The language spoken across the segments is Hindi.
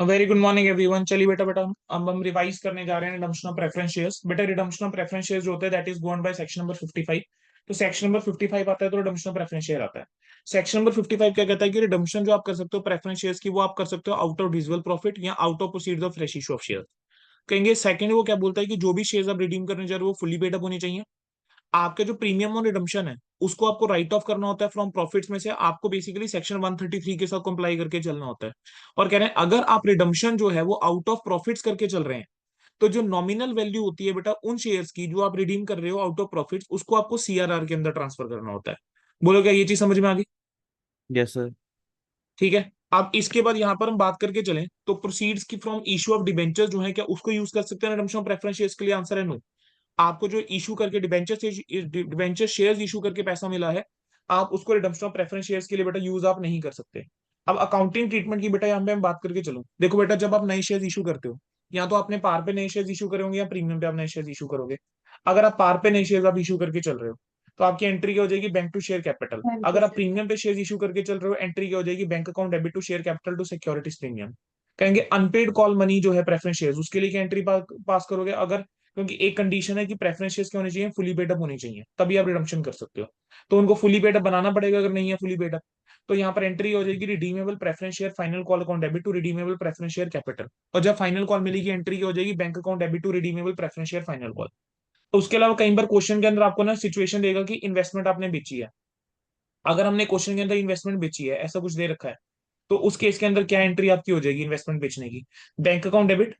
Very good morning everyone. चलिए बेटा बेटा अब हम रिवाइज करने जा रहे हैं रिडम्पशन ऑफ प्रेफरेंस शेयर्स। बेटा रिडम्पशन ऑफ प्रेफरेंस शेयर्स जो होता है that is govern by section number 55। तो सेक्शन नंबर 55 आता है तो रिडम्पशन ऑफ प्रेफरेंस शेयर आता है। सेक्शन नंबर 55 क्या कहता है कि रिडम्पशन जो आप कर सकते हो प्रेफरेंस शेयर्स की वो आप कर सकते हो आउट ऑफ डिविजिबल प्रॉफिट या out of proceeds of fresh issue of share. कहेंगे सेकंड वो क्या बोलता है कि जो भी शेयर्स आप रिडीम करने जा रहे हो वो फुली पेड अप होनी चाहिए। आपके जो प्रीमियम ऑन रिडम्पशन है उसको आपको राइट ऑफ करना होता है फ्रॉम प्रॉफिट्स में से। आपको बेसिकली सेक्शन 133 के साथ कंप्लाई करके चलना होता है। और कह रहे हैं अगर आप रिडम्पशन जो है वो आउट ऑफ प्रॉफिट्स करके चल रहे हैं तो जो नॉमिनल वैल्यू होती है बेटा उन शेयर्स की जो आप रिडीम कर रहे हो आउट ऑफ प्रॉफिट्स उसको आपको सीआरआर के अंदर ट्रांसफर करना होता है। बोलो क्या ये चीज समझ में आ गई? Yes sir. ठीक है। अब इसके बाद यहां पर हम बात करके चलें तो प्रोसीड्स की फ्रॉम इशू ऑफ डिबेंचर जो है क्या उसको यूज कर सकते हैं रिडम्पशन ऑफ प्रेफरेंस शेयर्स के लिए? आंसर है नो। आपको जो इशू करके डिबेंचर शेयर्स इशू करके पैसा मिला है आप उसको रिडम्पशन ऑफ प्रेफरेंस शेयर्स के लिए बेटा यूज आप नहीं कर सकते। अब अकाउंटिंग ट्रीटमेंट की बेटा यहाँ पे हम बात करके चलो। देखो बेटा जब आप नए शेयर्स इशू करते हो या तो आपने पार पे नए शेयर्स इशू करे होंगे या प्रीमियम पे आप नए शेयर्स इशू करोगे। अगर आप पार पे नए शेयर्स आप इशू करके चल रहे हो तो आपकी एंट्री क्या हो जाएगी? Bank to share capital. अगर आप प्रीमियम पे शेयर इशू करके चल रहे हो एंट्री क्या हो जाएगी? Bank account debit to share capital to securities premium. कहेंगे अनपेड कॉल मनी जो है प्रेफरेंस शेयर्स उसके लिए क्या एंट्री पास करोगे? अगर क्योंकि एक कंडीशन है कि प्रेफरेंस शेयर्स क्या होने चाहिए? फुली पेड अप होनी चाहिए तभी आप रिडम्पशन कर सकते हो। तो उनको फुली पेड अप बनाना पड़ेगा। अगर नहीं है फुली पेड अप तो यहाँ पर एंट्री हो जाएगी redeemable preference share final call account debit to redeemable preference share capital. और जब फाइनल कॉल मिलेगी एंट्री हो जाएगी bank account debit to redeemable preference share final call. तो उसके अलावा कई बार क्वेश्चन के अंदर आपको ना सिचुएशन देगा कि इन्वेस्टमेंट आपने बेची है। अगर हमने क्वेश्चन के अंदर इन्वेस्टमेंट बेची है ऐसा कुछ दे रखा है तो उस केस के अंदर क्या एंट्री आपकी हो जाएगी इन्वेस्टमेंट बेचने की? Bank account debit,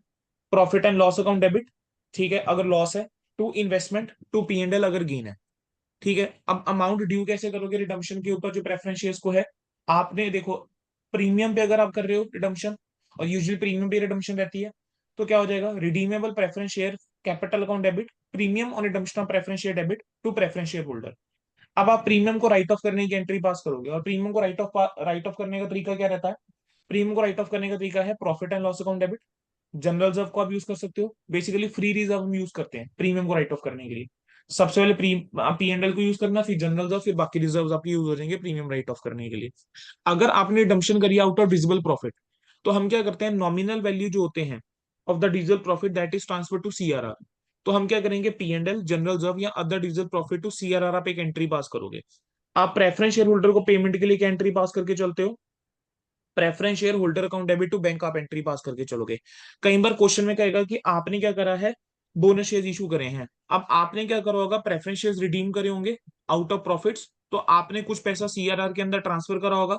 profit and loss account debit. ठीक है अगर लॉस है to investment to P and L अगर गेन है। ठीक है। अब अमाउंट ड्यू कैसे करोगे रिडम्पशन के ऊपर जो प्रेफरेंस शेयर्स को है? आपने देखो प्रीमियम पे अगर आप कर रहे हो रिडम्पशन और यूजुअली प्रीमियम पे रिडम्पशन रहती है तो क्या हो जाएगा? Redeemable preference share capital account debit premium on redemption of preference share debit to preference share holder. अब आप प्रीमियम को राइट ऑफ करने की एंट्री पास करोगे और प्रीमियम को राइट ऑफ करने का तरीका क्या रहता है? प्रीमियम को राइट ऑफ करने का तरीका है profit and loss account debit. General reserve को आप यूज कर सकते हो। बेसिकली फ्री रिजर्व हम यूज करते हैं प्रीमियम को राइट ऑफ करने के लिए। सबसे पहले पी एंड एल को यूज करना फिर जनरल रिजर्व फिर बाकी रिजर्व आपके यूज हो जाएंगे प्रीमियम राइट ऑफ करने के लिए। अगर आपने डम्पशन करी आउट ऑफ विजिबल प्रॉफिट तो हम क्या करते हैं नॉमिनल वैल्यू जो होते हैं of the digital profit that is transfer to CRR. तो हम क्या करेंगे P and L general reserve या other digital profit to CRR आप एक एंट्री पास करोगे। आप प्रेफरेंस शेयर होल्डर को पेमेंट के लिए क्या एंट्री पास करके चलते हो? Preference share holder account debit to bank आप एंट्री पास करके चलोगे। कई बार क्वेश्चन में कहेगा कि आपने क्या करा है? बोनस शेयर इशू करे हैं। अब आपने क्या करा होगा? प्रेफरेंस शेयर रिडीम करे होंगे आउट ऑफ प्रॉफिट्स तो आपने कुछ पैसा सीआरआर के अंदर ट्रांसफर करा होगा।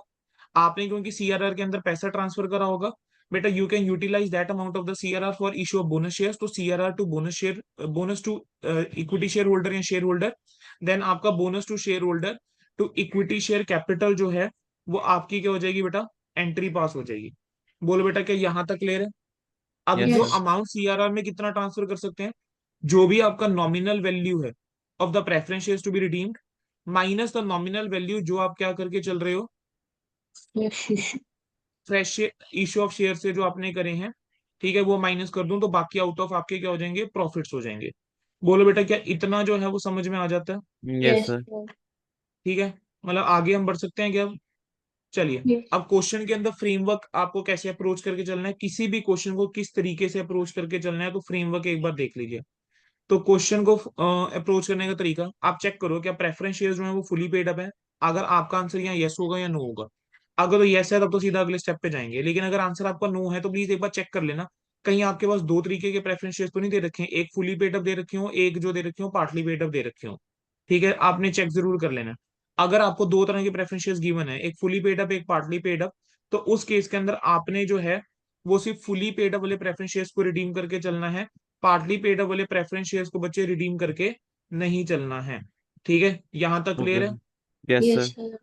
आपने क्योंकि सीआरआर के अंदर पैसा ट्रांसफर करा होगा बेटा you can utilise that amount of the CRR for issue of bonus share. तो CRR to bonus share bonus to equity share holder या शेयर होल्डर देन आपका bonus to share holder to equity share capital जो है वो आपकी क्या हो जाएगी बेटा? एंट्री पास हो जाएगी। बोलो बेटा क्या यहां तक क्लियर है? अब यस जो सर। अमाउंट सीआरआर में कितना ट्रांसफर कर सकते हैं? जो भी आपका नॉमिनल वैल्यू है of the preference shares to be redeemed minus the nominal value जो आप क्या करके चल रहे हो फ्रेश इश्यू ऑफ शेयर से जो आपने करे हैं। ठीक है वो माइनस कर दूं तो बाकी आउट ऑफ आपके क्या हो जाएंगे? प्रॉफिट्स हो जाएंगे। बोलो बेटा क्या इतना जो है वो समझ में आ जाता है? Yes sir. ठीक है। मतलब आगे हम बढ़ सकते हैं क्या? चलिए। अब क्वेश्चन के अंदर फ्रेमवर्क आपको कैसे अप्रोच करके चलना है किसी भी क्वेश्चन को किस तरीके से अप्रोच करके चलना है तो फ्रेमवर्क एक बार देख लीजिए। तो क्वेश्चन को अप्रोच करने का तरीका आप चेक करो क्या प्रेफरेंस शेयर जो है वो फुली पेड अप है। अगर आपका आंसर यहाँ यस होगा या नो होगा। अगर तो यस है तब तो सीधा अगले स्टेप पे जाएंगे लेकिन अगर आंसर आपका नो है तो प्लीज एक बार चेक कर लेना कहीं आपके पास दो तरीके के प्रेफरेंस शेयर तो नहीं दे रखे हैं एक फुली पेड अप दे रखे हो एक जो दे रखे हो पार्टली पेड अप दे रखे हो। ठीक है आपने चेक जरूर कर लेना। अगर आपको दो तरह के प्रेफरेंस शेयर्स गिवन है एक फुली पेड अप एक पार्टली पेड अप तो उस केस के अंदर आपने जो है वो सिर्फ फुली पेड अप वाले प्रेफरेंस शेयर्स को रिडीम करके चलना है। पार्टली पेड अप वाले प्रेफरेंस शेयर्स को बच्चे रिडीम करके नहीं चलना है। ठीक है यहां तक ओके। क्लियर है? Yes sir.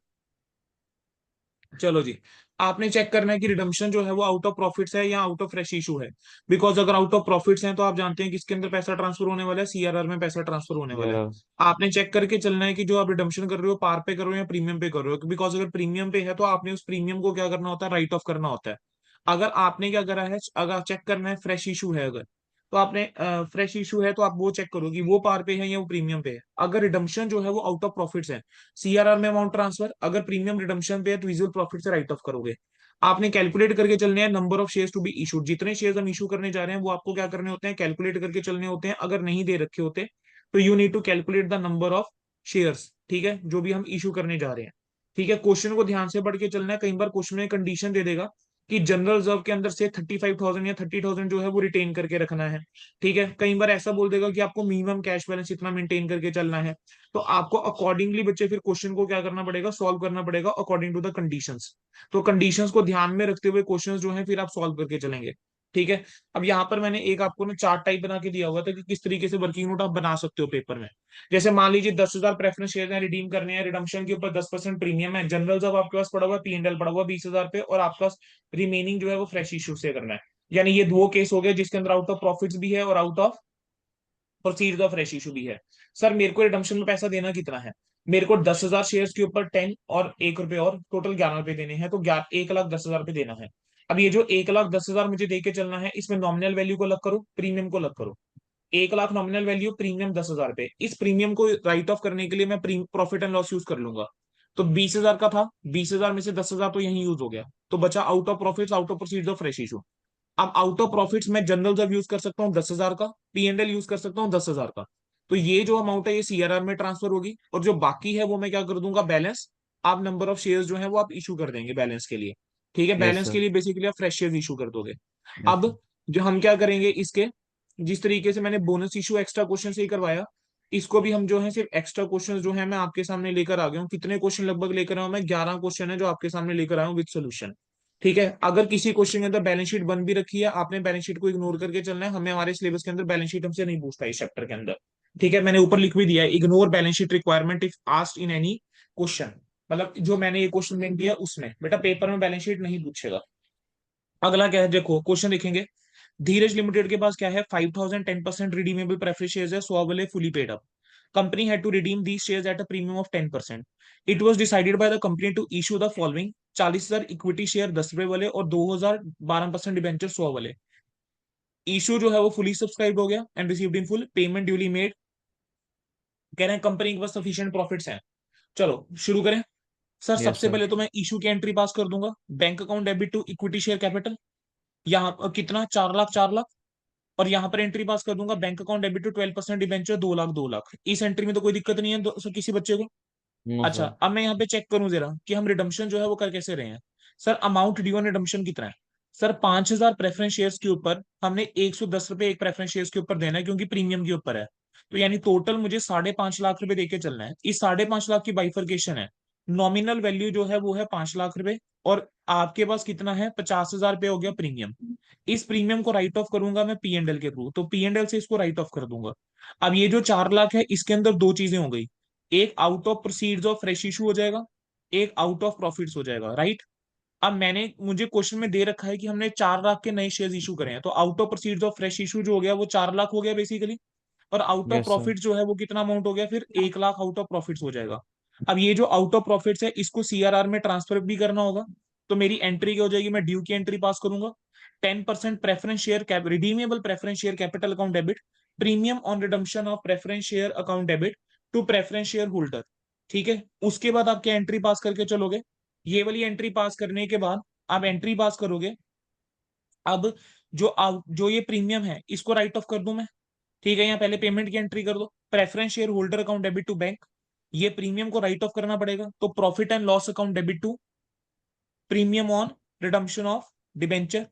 चलो जी। आपने चेक करना है कि रिडम्पशन जो है वो आउट ऑफ प्रॉफिट्स है या आउट ऑफ फ्रेश इशू है। बिकॉज अगर आउट ऑफ प्रॉफिट्स है तो आप जानते हैं कि इसके अंदर पैसा ट्रांसफर होने वाला है सीआरआर में पैसा ट्रांसफर होने वाला है। यस। आपने चेक करके चलना है कि जो आप रिडम्पशन कर रहे हो पार पे कर रहे हो या प्रीमियम पे कर रहे हो बिकॉज अगर प्रीमियम पे है तो आपने उस प्रीमियम को क्या करना होता है? राइट ऑफ करना होता है। अगर आपने क्या करा है अगर चेक करना है फ्रेश इशू है अगर तो आपने फ्रेश इशू है तो आप वो चेक करो कि वो पार पे है या वो प्रीमियम पे है। अगर रिडम्पशन जो है वो आउट ऑफ प्रॉफिट्स है सीआरआर में अमाउंट ट्रांसफर अगर प्रीमियम रिडम्पशन पे है तो विजुअल प्रॉफिट से राइट ऑफ करोगे। आपने कैलकुलेट करके चलने हैं number of shares to be issued, जितने शेयर्स हम इशू करने जा रहे हैं वो आपको क्या करने होते हैं, कैलकुलेट करके चलने होते हैं। अगर नहीं दे रखे होते तो you need to calculate the number of shares, ठीक है, जो भी हम इशू करने जा रहे हैं। ठीक है, क्वेश्चन को ध्यान से पढ़ के चलना है। कई बार क्वेश्चन में कंडीशन दे देगा कि जनरल रिजर्व के अंदर से 35,000 या 30,000 जो है वो रिटेन करके रखना है। ठीक है, कई बार ऐसा बोल देगा कि आपको मिनिमम कैश बैलेंस इतना मेंटेन करके चलना है। तो आपको अकॉर्डिंगली बच्चे फिर क्वेश्चन को क्या करना पड़ेगा, सॉल्व करना पड़ेगा अकॉर्डिंग टू द कंडीशंस। तो कंडीशंस को ध्यान में रखते हुए क्वेश्चंस जो है फिर आप सॉल्व करके चलेंगे। ठीक है, अब यहाँ पर मैंने एक आपको ना चार्ट टाइप बना के दिया हुआ था कि किस तरीके से वर्किंग नोट आप बना सकते हो पेपर में। जैसे मान लीजिए 10,000 प्रेफरेंस शेयर हैं, रिडीम करने हैं, रिडम्पशन के ऊपर 10% प्रीमियम है, जनरल जब आपके पास पड़ा हुआ है, P&L पड़ा हुआ 20,000 पे, और आपका रिमेनिंग जो है वो फ्रेश इशू से करना है। यानी ये दो केस हो गए जिसके अंदर आउट ऑफ प्रॉफिट्स भी है और out of proceed of fresh issue भी है। सर मेरे को रिडम्पशन में पैसा देना कितना है, मेरे को 10,000 शेयर्स के ऊपर 10 और 1 रुपए और टोटल 11 रुपए देने हैं, तो 1,10,000 रुपए देना है। अब ये जो 1,10,000 मुझे दे के चलना है, इसमें नॉमिनल वैल्यू को अलग करो, प्रीमियम को अलग करो। 1 लाख नॉमिनल वैल्यू, प्रीमियम 10,000 रुपए। इस प्रीमियम को राइट ऑफ करने के लिए मैं प्रॉफिट एंड लॉस यूज कर लूंगा। तो 20,000 का था, 20,000 में से 10,000 तो यही यूज हो गया, तो बचा out of profit, out of proceed of fresh issue. अब आउट ऑफ प्रॉफिट्स में जनरल जब यूज कर सकता हूँ 10,000 का, P&L यूज कर सकता हूँ 10,000 का। तो ये जो अमाउंट है ये CRR में ट्रांसफर होगी, और जो बाकी है वो मैं क्या कर दूंगा, बैलेंस। आप नंबर ऑफ शेयर्स जो है वो आप इशू कर देंगे बैलेंस के लिए। ठीक है, यस बैलेंस सर। के लिए बेसिकली आप फ्रेश शेयर्स इशू कर दोगे। Yes sir. अब जो हम क्या करेंगे इसके, जिस तरीके से मैंने बोनस इशू एक्स्ट्रा क्वेश्चन से ही करवाया, इसको भी हम जो है सिर्फ एक्स्ट्रा क्वेश्चन जो है मैं आपके सामने लेकर आ गया हूँ। कितने क्वेश्चन लगभग लेकर आया हूँ मैं, 11 क्वेश्चन है जो आपके सामने लेकर आया हूँ विद सोल्यूशन। ठीक है, अगर किसी क्वेश्चन के अंदर बैलेंस शीट बन भी रखी है, आपने बैलेंस शीट को इग्नोर करके चलना है। हमें हमारे सिलेबस के अंदर बैलेंस शीट हमसे नहीं पूछता इस चैप्टर के अंदर। ठीक है, मैंने ऊपर लिख भी दिया है, ignore balance sheet requirement if asked in any question. मतलब जो मैंने ये क्वेश्चन लिख दिया उसमें बेटा पेपर में बैलेंस शीट नहीं पूछेगा। अगला क्या है, देखो क्वेश्चन देखेंगे। धीरज लिमिटेड के पास क्या है, 5,000 10% रिडीमेबल प्रेफरेंस शेयर्स है, 100 वाले fully paid up. Company had to redeem these shares at a premium of 10%। It was decided by the company to issue the following: 40,000 equity share 10 रुपए वाले और 2,000 12% डिबेंचर 100 वाले। इशू जो है वो फुली सब्सक्राइब हो गया and received in full, payment duly made. कह रहे हैं कंपनी के पास सफिशिएंट प्रॉफिट्स हैं। चलो शुरू करें। सर यस सबसे सर। पहले तो मैं इशू की एंट्री पास कर दूंगा, bank account debit to equity share capital. यहाँ पर कितना, 4 लाख 4 लाख। और यहाँ पर एंट्री पास कर दूंगा, bank account debit to 12% debenture 2 lakh 2 lakh. इस एंट्री में तो कोई दिक्कत नहीं है किसी बच्चे को। नो अच्छा, सर। अब मैं यहाँ पे चेक करूं जरा कि हम रिडम्पशन जो है वो कर कैसे रहे हैं। Sir amount due on redemption कितना है, सर 5,000 प्रेफरेंस शेयर्स के ऊपर हमने 110 रुपए एक प्रेफरेंस शेयर्स के ऊपर देना है, क्योंकि प्रीमियम के ऊपर है। तो यानी टोटल मुझे 5.5 लाख रुपए देके चलना है। इस 5.5 लाख की बाइफर्केशन है, नॉमिनल वैल्यू जो है वो है 5 लाख रुपए, और आपके पास कितना है, 50,000 रुपये हो गया प्रीमियम। इस प्रीमियम को राइट ऑफ करूंगा मैं P&L के थ्रू, तो P&L से इसको राइट ऑफ कर दूंगा। अब ये जो 4 लाख है इसके अंदर दो चीजें हो गई, एक out of proceeds of fresh issue हो जाएगा, एक आउट ऑफ प्रॉफिट्स हो जाएगा, राइट। अब मैंने, मुझे क्वेश्चन में दे रखा है कि हमने 4 लाख के नए शेयर इशू करे हैं, तो out of proceeds of fresh issue जो हो गया वो 4 लाख हो गया बेसिकली। और out of yes sir. Profit जो है वो कितना अमाउंट हो गया, फिर 1 लाख आउट ऑफ प्रॉफिट्स हो जाएगा। अब ये जो आउट ऑफ प्रॉफिट्स है इसको CRR में ट्रांसफर भी करना होगा। तो मेरी एंट्री क्या हो जाएगी, मैं ड्यू की एंट्री पास करूंगा। 10% preference share redeemable preference share capital account debit, premium on redemption of preference share account debit to preference share holder. ठीक है, उसके बाद आप क्या एंट्री पास करके चलोगे, ये वाली एंट्री पास करने के बाद आप एंट्री पास करोगे। अब जो ये प्रीमियम है इसको राइट ऑफ कर दूं मैं। ठीक है, यहाँ पहले पेमेंट की एंट्री कर दो, preference share holder account debit to bank. ये प्रीमियम को राइट ऑफ करना पड़ेगा, तो profit and loss account debit to premium on redemption of debenture.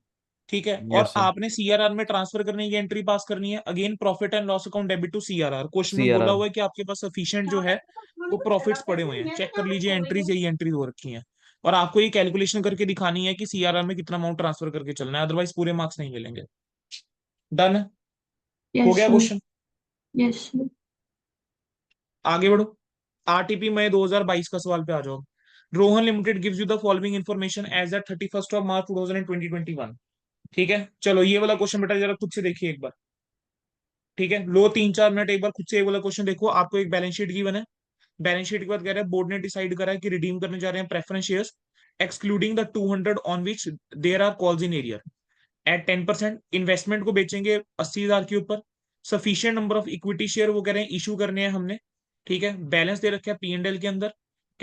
ठीक है, और यस सर। आपने CRR में ट्रांसफर करने की एंट्री पास करनी है, again profit and loss account debit to CRR। Question C में आर बोला आर। हुआ है कि आपके पास सफिशिएंट जो है वो प्रॉफिट्स पड़े हुए हैं, चेक कर लीजिए एंट्रीज, यही एंट्रीज हो रखी हैं। और आपको ये कैलकुलेशन करके दिखानी है कि CRR में कितना अमाउंट ट्रांसफर करके चलना है, अदरवाइज पूरे मार्क्स नहीं मिलेंगे। डन है, हो यस गया सर। क्वेश्चन। Yes sir. आगे बढ़ो। RTP मई 2022 का सवाल पे आ जाओ। Rohan limited gives you the following information as at 31 March 2021। ठीक है, चलो ये वाला क्वेश्चन बेटा जरा खुद से देखिए एक बार। ठीक है, लो 3-4 मिनट एक बार खुद से ये वाला क्वेश्चन देखो। आपको एक बैलेंस शीट गिवन है, बैलेंस शीट के बाद कह रहा है बोर्ड ने डिसाइड करा है कि रिडीम करने जा रहे हैं preference shares excluding the 200 on which there are calls in arrear at 10%। Investment को बेचेंगे 80,000 के ऊपर। Sufficient number of equity share वो कह रहे हैं इशू करने हैं हमने। ठीक है, बैलेंस दे रखे हैं P&L के अंदर।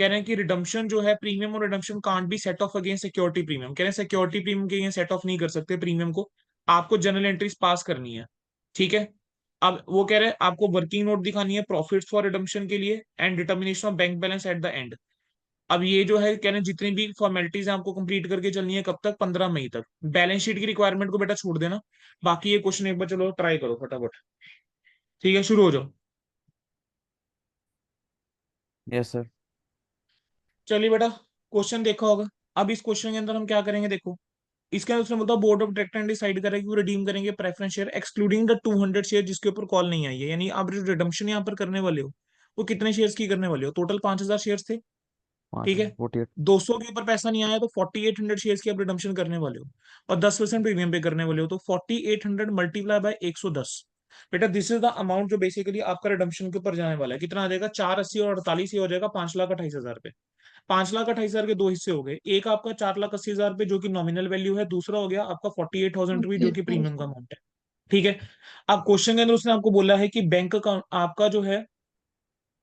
कह रहे हैं कि रिडम्पशन जो है प्रीमियम और redemption can't be set of against security premium, कह रहे हैं सिक्योरिटी प्रीमियम के अगेंस्ट सेट ऑफ नहीं कर सकते प्रीमियम को, आपको जनरल एंट्रीज पास करनी है। ठीक है। अब वो कह रहे हैं आपको वर्किंग नोट दिखानी है प्रॉफिट्स फॉर रिडम्पशन के लिए and determination of bank balance at the end. अब ये जो है कह रहे हैं जितनी भी फॉर्मेलिटीज है आपको कंप्लीट करके चलनी है, कब तक, 15 मई तक। बैलेंस शीट की रिक्वायरमेंट को बेटा छोड़ देना, बाकी ये क्वेश्चन एक बार चलो ट्राई करो फटाफट। ठीक है, शुरू हो जाओ। Yes sir. चलिए बेटा, क्वेश्चन देखा होगा। अब इस क्वेश्चन के अंदर हम क्या करेंगे, देखो। इसके अंदर उसने बोलता बोर्ड ऑफ डायरेक्टर डिसाइड करेगा कि वो रिडीम करेंगे preference share excluding the 200 share जिसके ऊपर कॉल नहीं आई है। यानी आप जो रिडम्पशन यहाँ पर करने वाले हो वो कितने शेयर्स की करने वाले हो, टोटल 5000 शेयर्स थे। पाँच ठीक है। 48। 200 के ऊपर पैसा नहीं आया तो 4800 शेयर्स की आप रिडम्पशन करने वाले हो और 10% प्रीमियम पे करने वाले हो, तो 4800 मल्टीप्लाई बाय 110। बेटा दिस इज द अमाउंट जो बेसिकली आपका रिडम्पशन के ऊपर जाने वाला है। कितना आ जाएगा, 480 और 48, ये हो जाएगा 5,28,000 पे। 5,28,000 के दो हिस्से हो गए, एक आपका 4,80,000 पे जो कि नॉमिनल वैल्यू है, दूसरा हो गया आपका 48,000 रुपये जो कि प्रीमियम का अमाउंट है। ठीक है। अब क्वेश्चन के अंदर उसने आपको बोला है कि बैंक अकाउंट आपका जो है,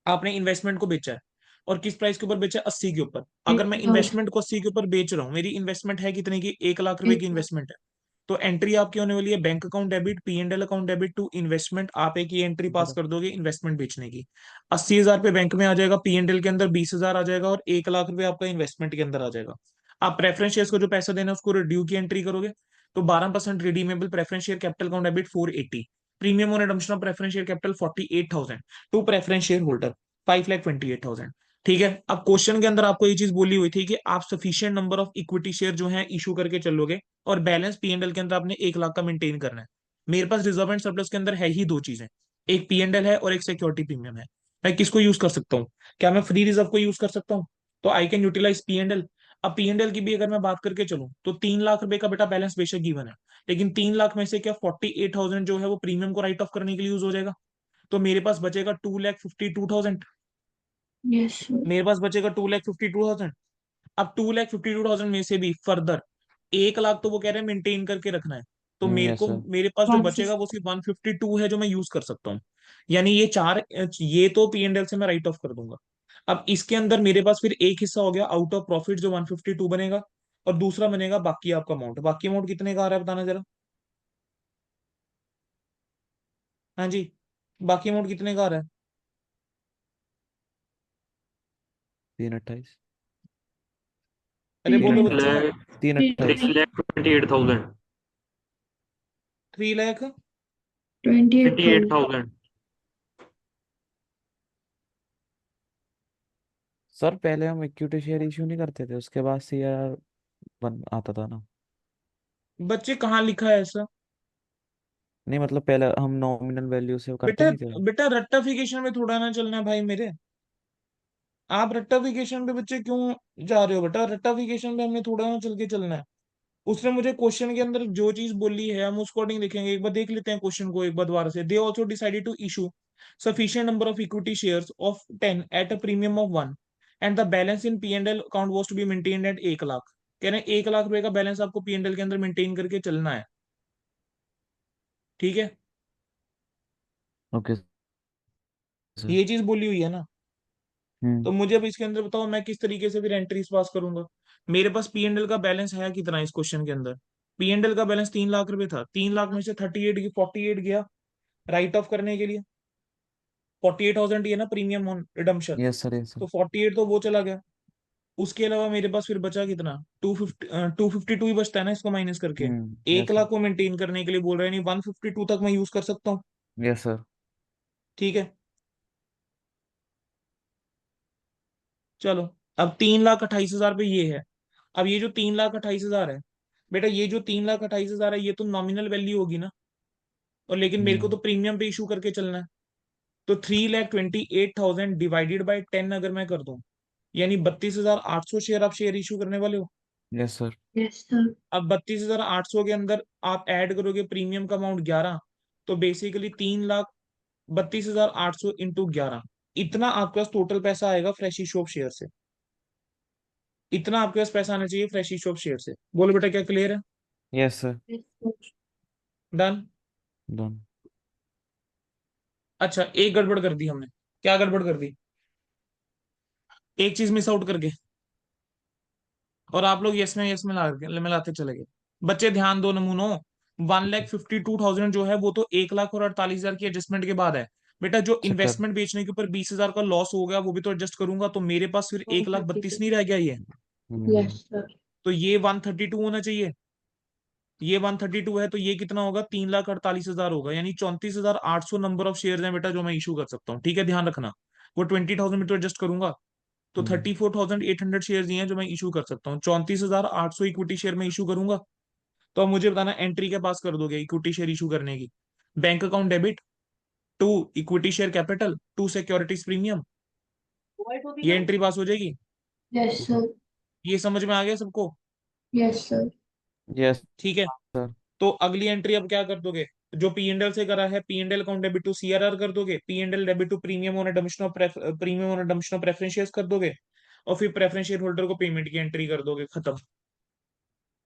आपने इन्वेस्टमेंट को बेचा है और किस प्राइस के ऊपर बेचा है, 80 के ऊपर। अगर मैं 80,000 इन्वेस्टमेंट को 80 के ऊपर बेच रहा हूँ, मेरी इन्वेस्टमेंट है कितने की, 1,00,000 रुपए की इन्वेस्टमेंट है, तो एंट्री आपकी होने वाली है bank account debit P and L account debit to investment. आप एक ही एंट्री पास कर दोगे इन्वेस्टमेंट बेचने की। 80,000 पे बैंक में आ जाएगा, पी एंड एल के अंदर 20,000 आ जाएगा और 1,00,000 रुपए आपका इन्वेस्टमेंट के अंदर आ जाएगा। आप प्रेफरेंस शेयर्स को जो पैसा देना है उसको रिड्यू की एंट्री करोगे, तो 12% redeemable preference share capital account debit 480, premium on redemption of preference share capital 48,000 to preference share holder 5,28,000। ठीक है। अब क्वेश्चन के अंदर आपको ये चीज बोली हुई थी कि आप sufficient number of equity share जो है इशू करके चलोगे और बैलेंस पी एंड एल के अंदर आपने 1,00,000 का मेंटेन करना है। मेरे पास रिजर्व एंड सरप्लस के अंदर है ही दो चीजें, एक पी एंड एल है और एक सिक्योरिटी प्रीमियम है। मैं किसको यूज कर सकता हूँ, क्या मैं फ्री रिजर्व को यूज कर सकता हूँ, तो I can utilise P and L. अब पी एंड एल की भी अगर मैं बात करके चलूं तो 3,00,000 रुपए का बेटा बैलेंस बेशक गिवन है, लेकिन 3,00,000 में से क्या 48,000 जो है वो प्रीमियम को राइट ऑफ करने के लिए यूज हो जाएगा, तो मेरे पास बचेगा 2,52,000। यस मेरे पास बचेगा 2,52,000। अब 2,52,000 में से भी फर्दर 1,00,000 तो वो कह रहे हैं मेंटेन करके रखना है, तो मेरे यस को सर। मेरे पास जो बचेगा 150 वो सिर्फ 152 है जो मैं यूज कर सकता हूँ। यानी ये चार, ये तो पी एंड एल से मैं राइट ऑफ कर दूंगा। अब इसके अंदर मेरे पास फिर एक हिस्सा हो गया आउट ऑफ प्रॉफिट जो 152 बनेगा, और दूसरा बनेगा बाकी आपका अमाउंट। बाकी अमाउंट कितने का आ रहा है बताना जरा। हाँ जी, बाकी अमाउंट कितने का आ रहा है। 328। अरे तीन बोलो three बच्चों। अट्ठाईस। 328। 3,28,000। 3,00,000। 28,000 28,000। सर पहले हम इक्विटी शेयर इशू नहीं करते थे, उसके बाद सीआर बन आता था ना। बच्चे कहाँ लिखा है ऐसा। नहीं मतलब पहले हम नॉमिनल वैल्यू से वो करते बेटा नहीं थे। बेटा रट्टाफिकेशन में थोड़ा ना चलना है भाई मेरे। आप रट्टाफिकेशन पे बच्चे क्यों जा रहे हो, बेटा रट्टाफिकेशन पे हमने थोड़ा ना चल के चलना है। उसने मुझे क्वेश्चन के अंदर जो चीज बोली है हम उसको अकॉर्डिंग लिखेंगे। एक बार देख लेते हैं क्वेश्चन को एक बार दोबारा से। They also decided to issue sufficient number of equity shares of 10 at a premium of 1 and the balance in P&L account was to be maintained at 1,00,000। कह रहे हैं 1,00,000 रुपए का बैलेंस आपको पी एंड एल के अंदर मेंटेन करके चलना है। ठीक है। Okay sir. ये चीज बोली हुई है ना, तो हम्म। मुझे अब इसके अंदर बताओ मैं किस तरीके से फिर एंट्रीज पास करूंगा। मेरे पास पी एंड एल का बैलेंस है कितना इस क्वेश्चन के अंदर, पी एंड एल का बैलेंस 3,00,000 रुपए था, 3,00,000 में से 48 गया राइट ऑफ करने के लिए। 48,000 ही है ना premium on redemption, yes sir, yes sir. तो 48 तो वो चला गया। उसके अलावा मेरे पास फिर बचा कितना, 252 ही बचता है ना इसको माइनस करके। एक यस सर। लाख को मेंटेन करने के लिए बोल रहे हैं, नहीं 152 तक मैं यूज कर सकता हूँ। Yes sir. ठीक है। चलो, अब 3,28,000 पे ये है। अब ये जो 3,28,000 है, बेटा ये जो 3,28,000 है ये तो नॉमिनल वैल्यू होगी ना, और लेकिन मेरे को हम्म। तो प्रीमियम पे इशू करके चलना है। तो 3,28,000 डिवाइडेड बाई 10 अगर मैं कर दूं, यानी 32,800 शेयर आप शेयर इशू करने वाले हो। Yes sir. yes sir अब 32,800 के अंदर आप ऐड करोगे प्रीमियम का अमाउंट 11, तो बेसिकली 3,32,800 इंटू 11, इतना आपके पास टोटल पैसा आएगा फ्रेश इशू ऑफ शेयर से। इतना आपके पास पैसा आना चाहिए फ्रेश इशू ऑफ शेयर से। बोलो बेटा क्या क्लियर है। Yes sir. yes sir done. Done. अच्छा, एक गड़बड़ कर दी हमने। क्या गड़बड़ कर दी, एक चीज मिस आउट करके, और आप लोग यस में मिलाते चले गए। बच्चे ध्यान दो नमूनों, 1,52,000 जो है वो तो 1,48,000 की एडजस्टमेंट के बाद है। बेटा जो अच्छा कर। इन्वेस्टमेंट बेचने के ऊपर 20,000 का लॉस हो गया वो भी तो एडजस्ट करूंगा, तो मेरे पास फिर 1,32,000 नहीं रह गया ये। Yes, sir. तो ये 132 होना चाहिए, ये 132 है, तो ये कितना होगा, 3,48,000 होगा, यानी 34,800 नंबर ऑफ शेयर है बेटा जो मैं इशू कर सकता हूँ। ठीक है, ध्यान रखना, वो 20,000 में तो एडजस्ट करूंगा, तो 34,800 शेयर ही हैं जो मैं इशू कर सकता हूँ। 34,800 इक्विटी शेयर में इशू करूंगा। तो अब मुझे बताना, एंट्री के पास कर दोगे इक्विटी शेयर इशू करने की? Bank account debit, to equity share capital, to securities premium, ये एंट्री पास हो जाएगी। Yes, sir. ये समझ में आ गया सबको? Yes, sir. यस ठीक है, सर। तो अगली एंट्री अब क्या कर दोगे, जो पी एंड एल से करा है, P and L account debit to CRR कर दोगे, P and L debit to premium on redemption of preference shares कर दोगे, और फिर प्रेफरेंस शेयर होल्डर को पेमेंट की एंट्री कर दोगे, खत्म,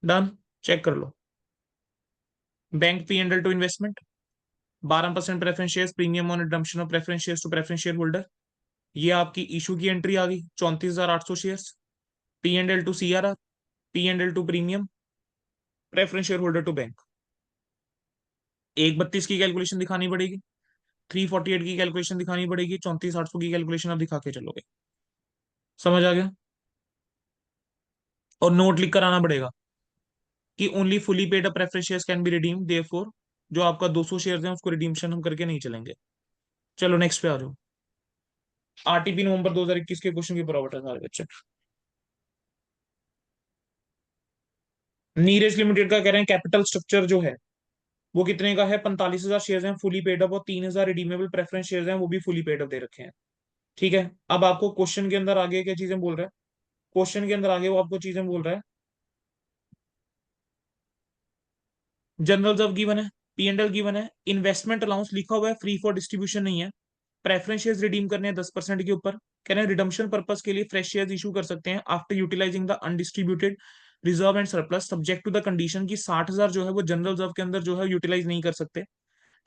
डन। चेक कर लो, bank P and L to investment, 12% preference shares, premium on redemption of preference shares to preference share holder, ये आपकी इशू की एंट्री आ गई, 34,800 shares, P and L to CRR, P and L to premium, preference share holder to bank. 1,32 की कैलकुलेशन दिखानी पड़ेगी, 348 की कैलकुलेशन दिखानी पड़ेगी, 34,800 की कैलकुलेशन आप दिखा के चलोगे। समझ आ गया? और नोट लिख कर आना पड़ेगा कि only fully paid up preference shares can be redeem, therefore जो आपका 200 शेयर्स हैं उसको रिडीमशन हम करके नहीं चलेंगे। चलो नेक्स्ट पे आ जाओ। आरटीपी नवंबर 2021 के क्वेश्चन की फटाफट है सारे बच्चे। नीरज लिमिटेड का कह रहे हैं कैपिटल स्ट्रक्चर जो है वो कितने का है, 45,000 शेयर्स हैं फुली पेड अप, और 3,000 रिडीमेबल प्रेफरेंस शेयर्स हैं वो भी फुली पेड अप दे रखे हैं। ठीक है, अब आपको क्वेश्चन के अंदर आगे क्या चीजें बोल रहा है, क्वेश्चन के अंदर आगे वो आपको चीजें बोल रहा है, जनरल रिजर्व गिवन है, पी एंड एल गिवन है, इन्वेस्टमेंट अलाउंस लिखा हुआ है, फ्री फॉर डिस्ट्रीब्यूशन नहीं है, प्रेफरेंस शेयर्स रिडीम करने हैं 10% के ऊपर, कह रहे हैं रिडम्पशन पर्पस के लिए फ्रेश शेयर्स इशू कर सकते हैं after utilising the undistributed reserve and surplus, subject to the condition की 60,000 जो है वो जनरल रिजर्व के अंदर जो है यूटिलाइज नहीं कर सकते।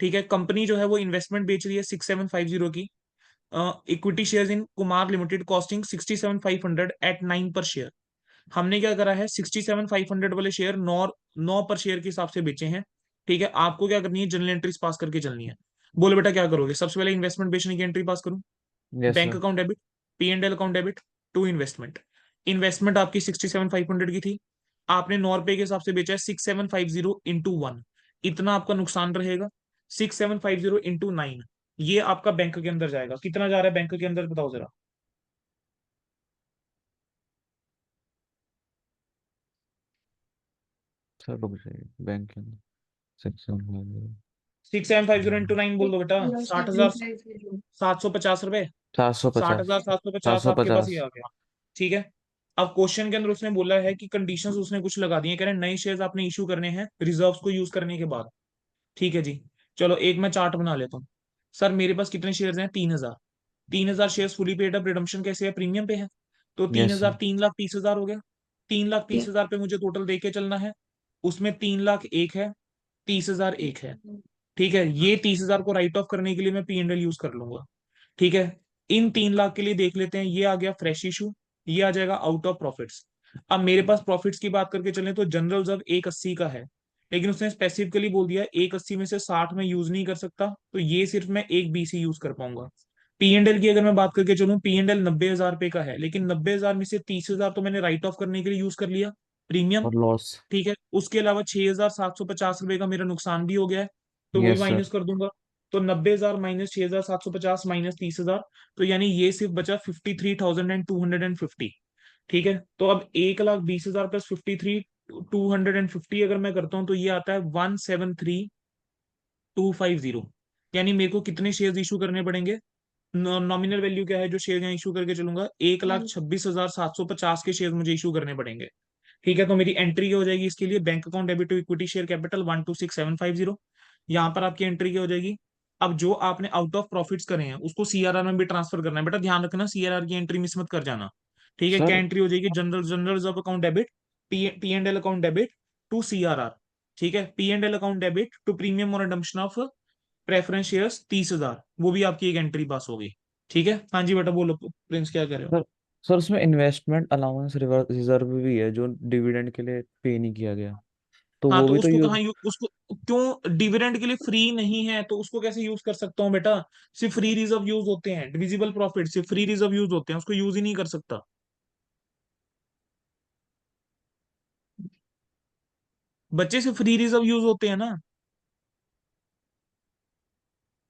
ठीक है, कंपनी जो है वो इन्वेस्टमेंट बेच रही है 6,750 की, equity shares in Kumar limited costing 67,500 at 9 per share. हमने क्या करा है, 67,500 वाले शेयर 9 पर शेयर के हिसाब से बेचे हैं। ठीक है, आपको क्या करनी है, जनरल एंट्रीज पास करके चलनी है। बोले बेटा क्या करोगे, सबसे पहले इन्वेस्टमेंट बेचने की एंट्री पास करूं, yes bank sir. Account debit, P and L account debit to investment. Investment आपकी 67,500 की थी, आपने 9 रुपए के हिसाब से बेचा है, 6,750 इंटू 1, इतना आपका नुकसान रहेगा। 6,750 इंटू 9, ये आपका बैंक के अंदर जाएगा, कितना जा रहा है बैंक के अंदर बताओ जरा। सर रुक जाइए, बैंक के अंदर सेक्शन में 6,750 इंटू 9 बोल दो बेटा, 60,000 750 रुपए, साठ 750। हजार सात सौ सात पचास सौ आपके पास ये पचास आ गया। ठीक है, अब क्वेश्चन के अंदर उसने बोला है कि कंडीशंस उसने कुछ लगा दी है, कह रहे हैं नए शेयर्स आपने इशू करने हैं रिजर्व्स को यूज करने के बाद। ठीक है जी, चलो एक मैं चार्ट बना लेता हूँ। सर मेरे पास कितने शेयर्स हैं, 3,000, 3,000 shares fully paid up, redemption कैसे है, प्रीमियम पे है, तो तीन यस हजार सर। 3,30,000 हो गया। 3,30,000 पे मुझे टोटल दे के चलना है, उसमें 3,00,000 एक है, 30,000 एक है। ठीक है, ये 30,000 को राइट ऑफ करने के लिए मैं पी एंड एल यूज कर लूंगा। ठीक है, इन 3,00,000 के लिए देख लेते हैं, ये आ गया फ्रेश इशू, ये आ जाएगा आउट ऑफ प्रॉफिट्स। अब मेरे पास प्रॉफिट्स की बात करके चलें तो जनरल रिजर्व 180 का है, लेकिन उसने स्पेसिफिकली बोल दिया 180 में से 60 में यूज नहीं कर सकता, तो ये सिर्फ मैं एक बीसी यूज कर पाऊंगा। पी एंड एल की अगर मैं बात करके चलूं, पी एंड एल 90,000 रुपए का है, लेकिन 90,000 में से 30,000 तो मैंने राइट ऑफ करने के लिए यूज कर लिया, प्रीमियम। और लॉस। ठीक है, उसके अलावा 6,750 रुपए का मेरा नुकसान भी हो गया है, तो वो भी यस सर। माइनस कर दूंगा। तो 90,000 माइनस 6,750 माइनस 30,000, तो यानी ये सिर्फ बचा 53,250। ठीक है, तो अब 1,20,000 प्लस 53,250 अगर मैं करता हूँ तो ये आता है 173,250। यानी मेरे को कितने शेयर इशू करने पड़ेंगे, नॉमिनल वैल्यू क्या है जो शेयर यहाँ इशू करके चलूंगा, 1,26,750 के शेयर मुझे इशू करने पड़ेंगे। ठीक है, तो मेरी एंट्री क्या हो जाएगी इसके लिए, bank account debit to equity share capital 126,750, यहाँ पर आपकी एंट्री क्या हो जाएगी। अब जो आपने आउट ऑफ प्रॉफिट्स करे हैं उसको सीआरआर में भी ट्रांसफर करना है, बेटा ध्यान रखना सीआरआर की एंट्री मिस मत कर जाना। ठीक है, क्या सर एंट्री हो जाएगी, general general reserve account debit, P and L account debit to CRR. ठीक है, P and L account debit to premium और रिडम्पशन ऑफ प्रेफरेंस शेयर्स 30,000, वो भी आपकी एक एंट्री पास होगी। ठीक है, हाँ जी बेटा बोलो प्रिंस क्या कर रहे हो। सर सर उसमें इन्वेस्टमेंट अलाउंस रिजर्व भी है जो डिविडेंड के लिए पे नहीं किया गया, तो हाँ वो तो भी तो उसको यूज। कहाँ उसको क्यों डिविडेंड के लिए फ्री नहीं है, तो उसको कैसे यूज कर सकता हूँ बेटा? सिर्फ फ्री रिजर्व यूज होते हैं, डिविजिबल प्रॉफिट सिर्फ फ्री रिजर्व यूज होते हैं, उसको यूज ही नहीं कर सकता। बच्चे से फ्री रिजर्व यूज होते हैं ना।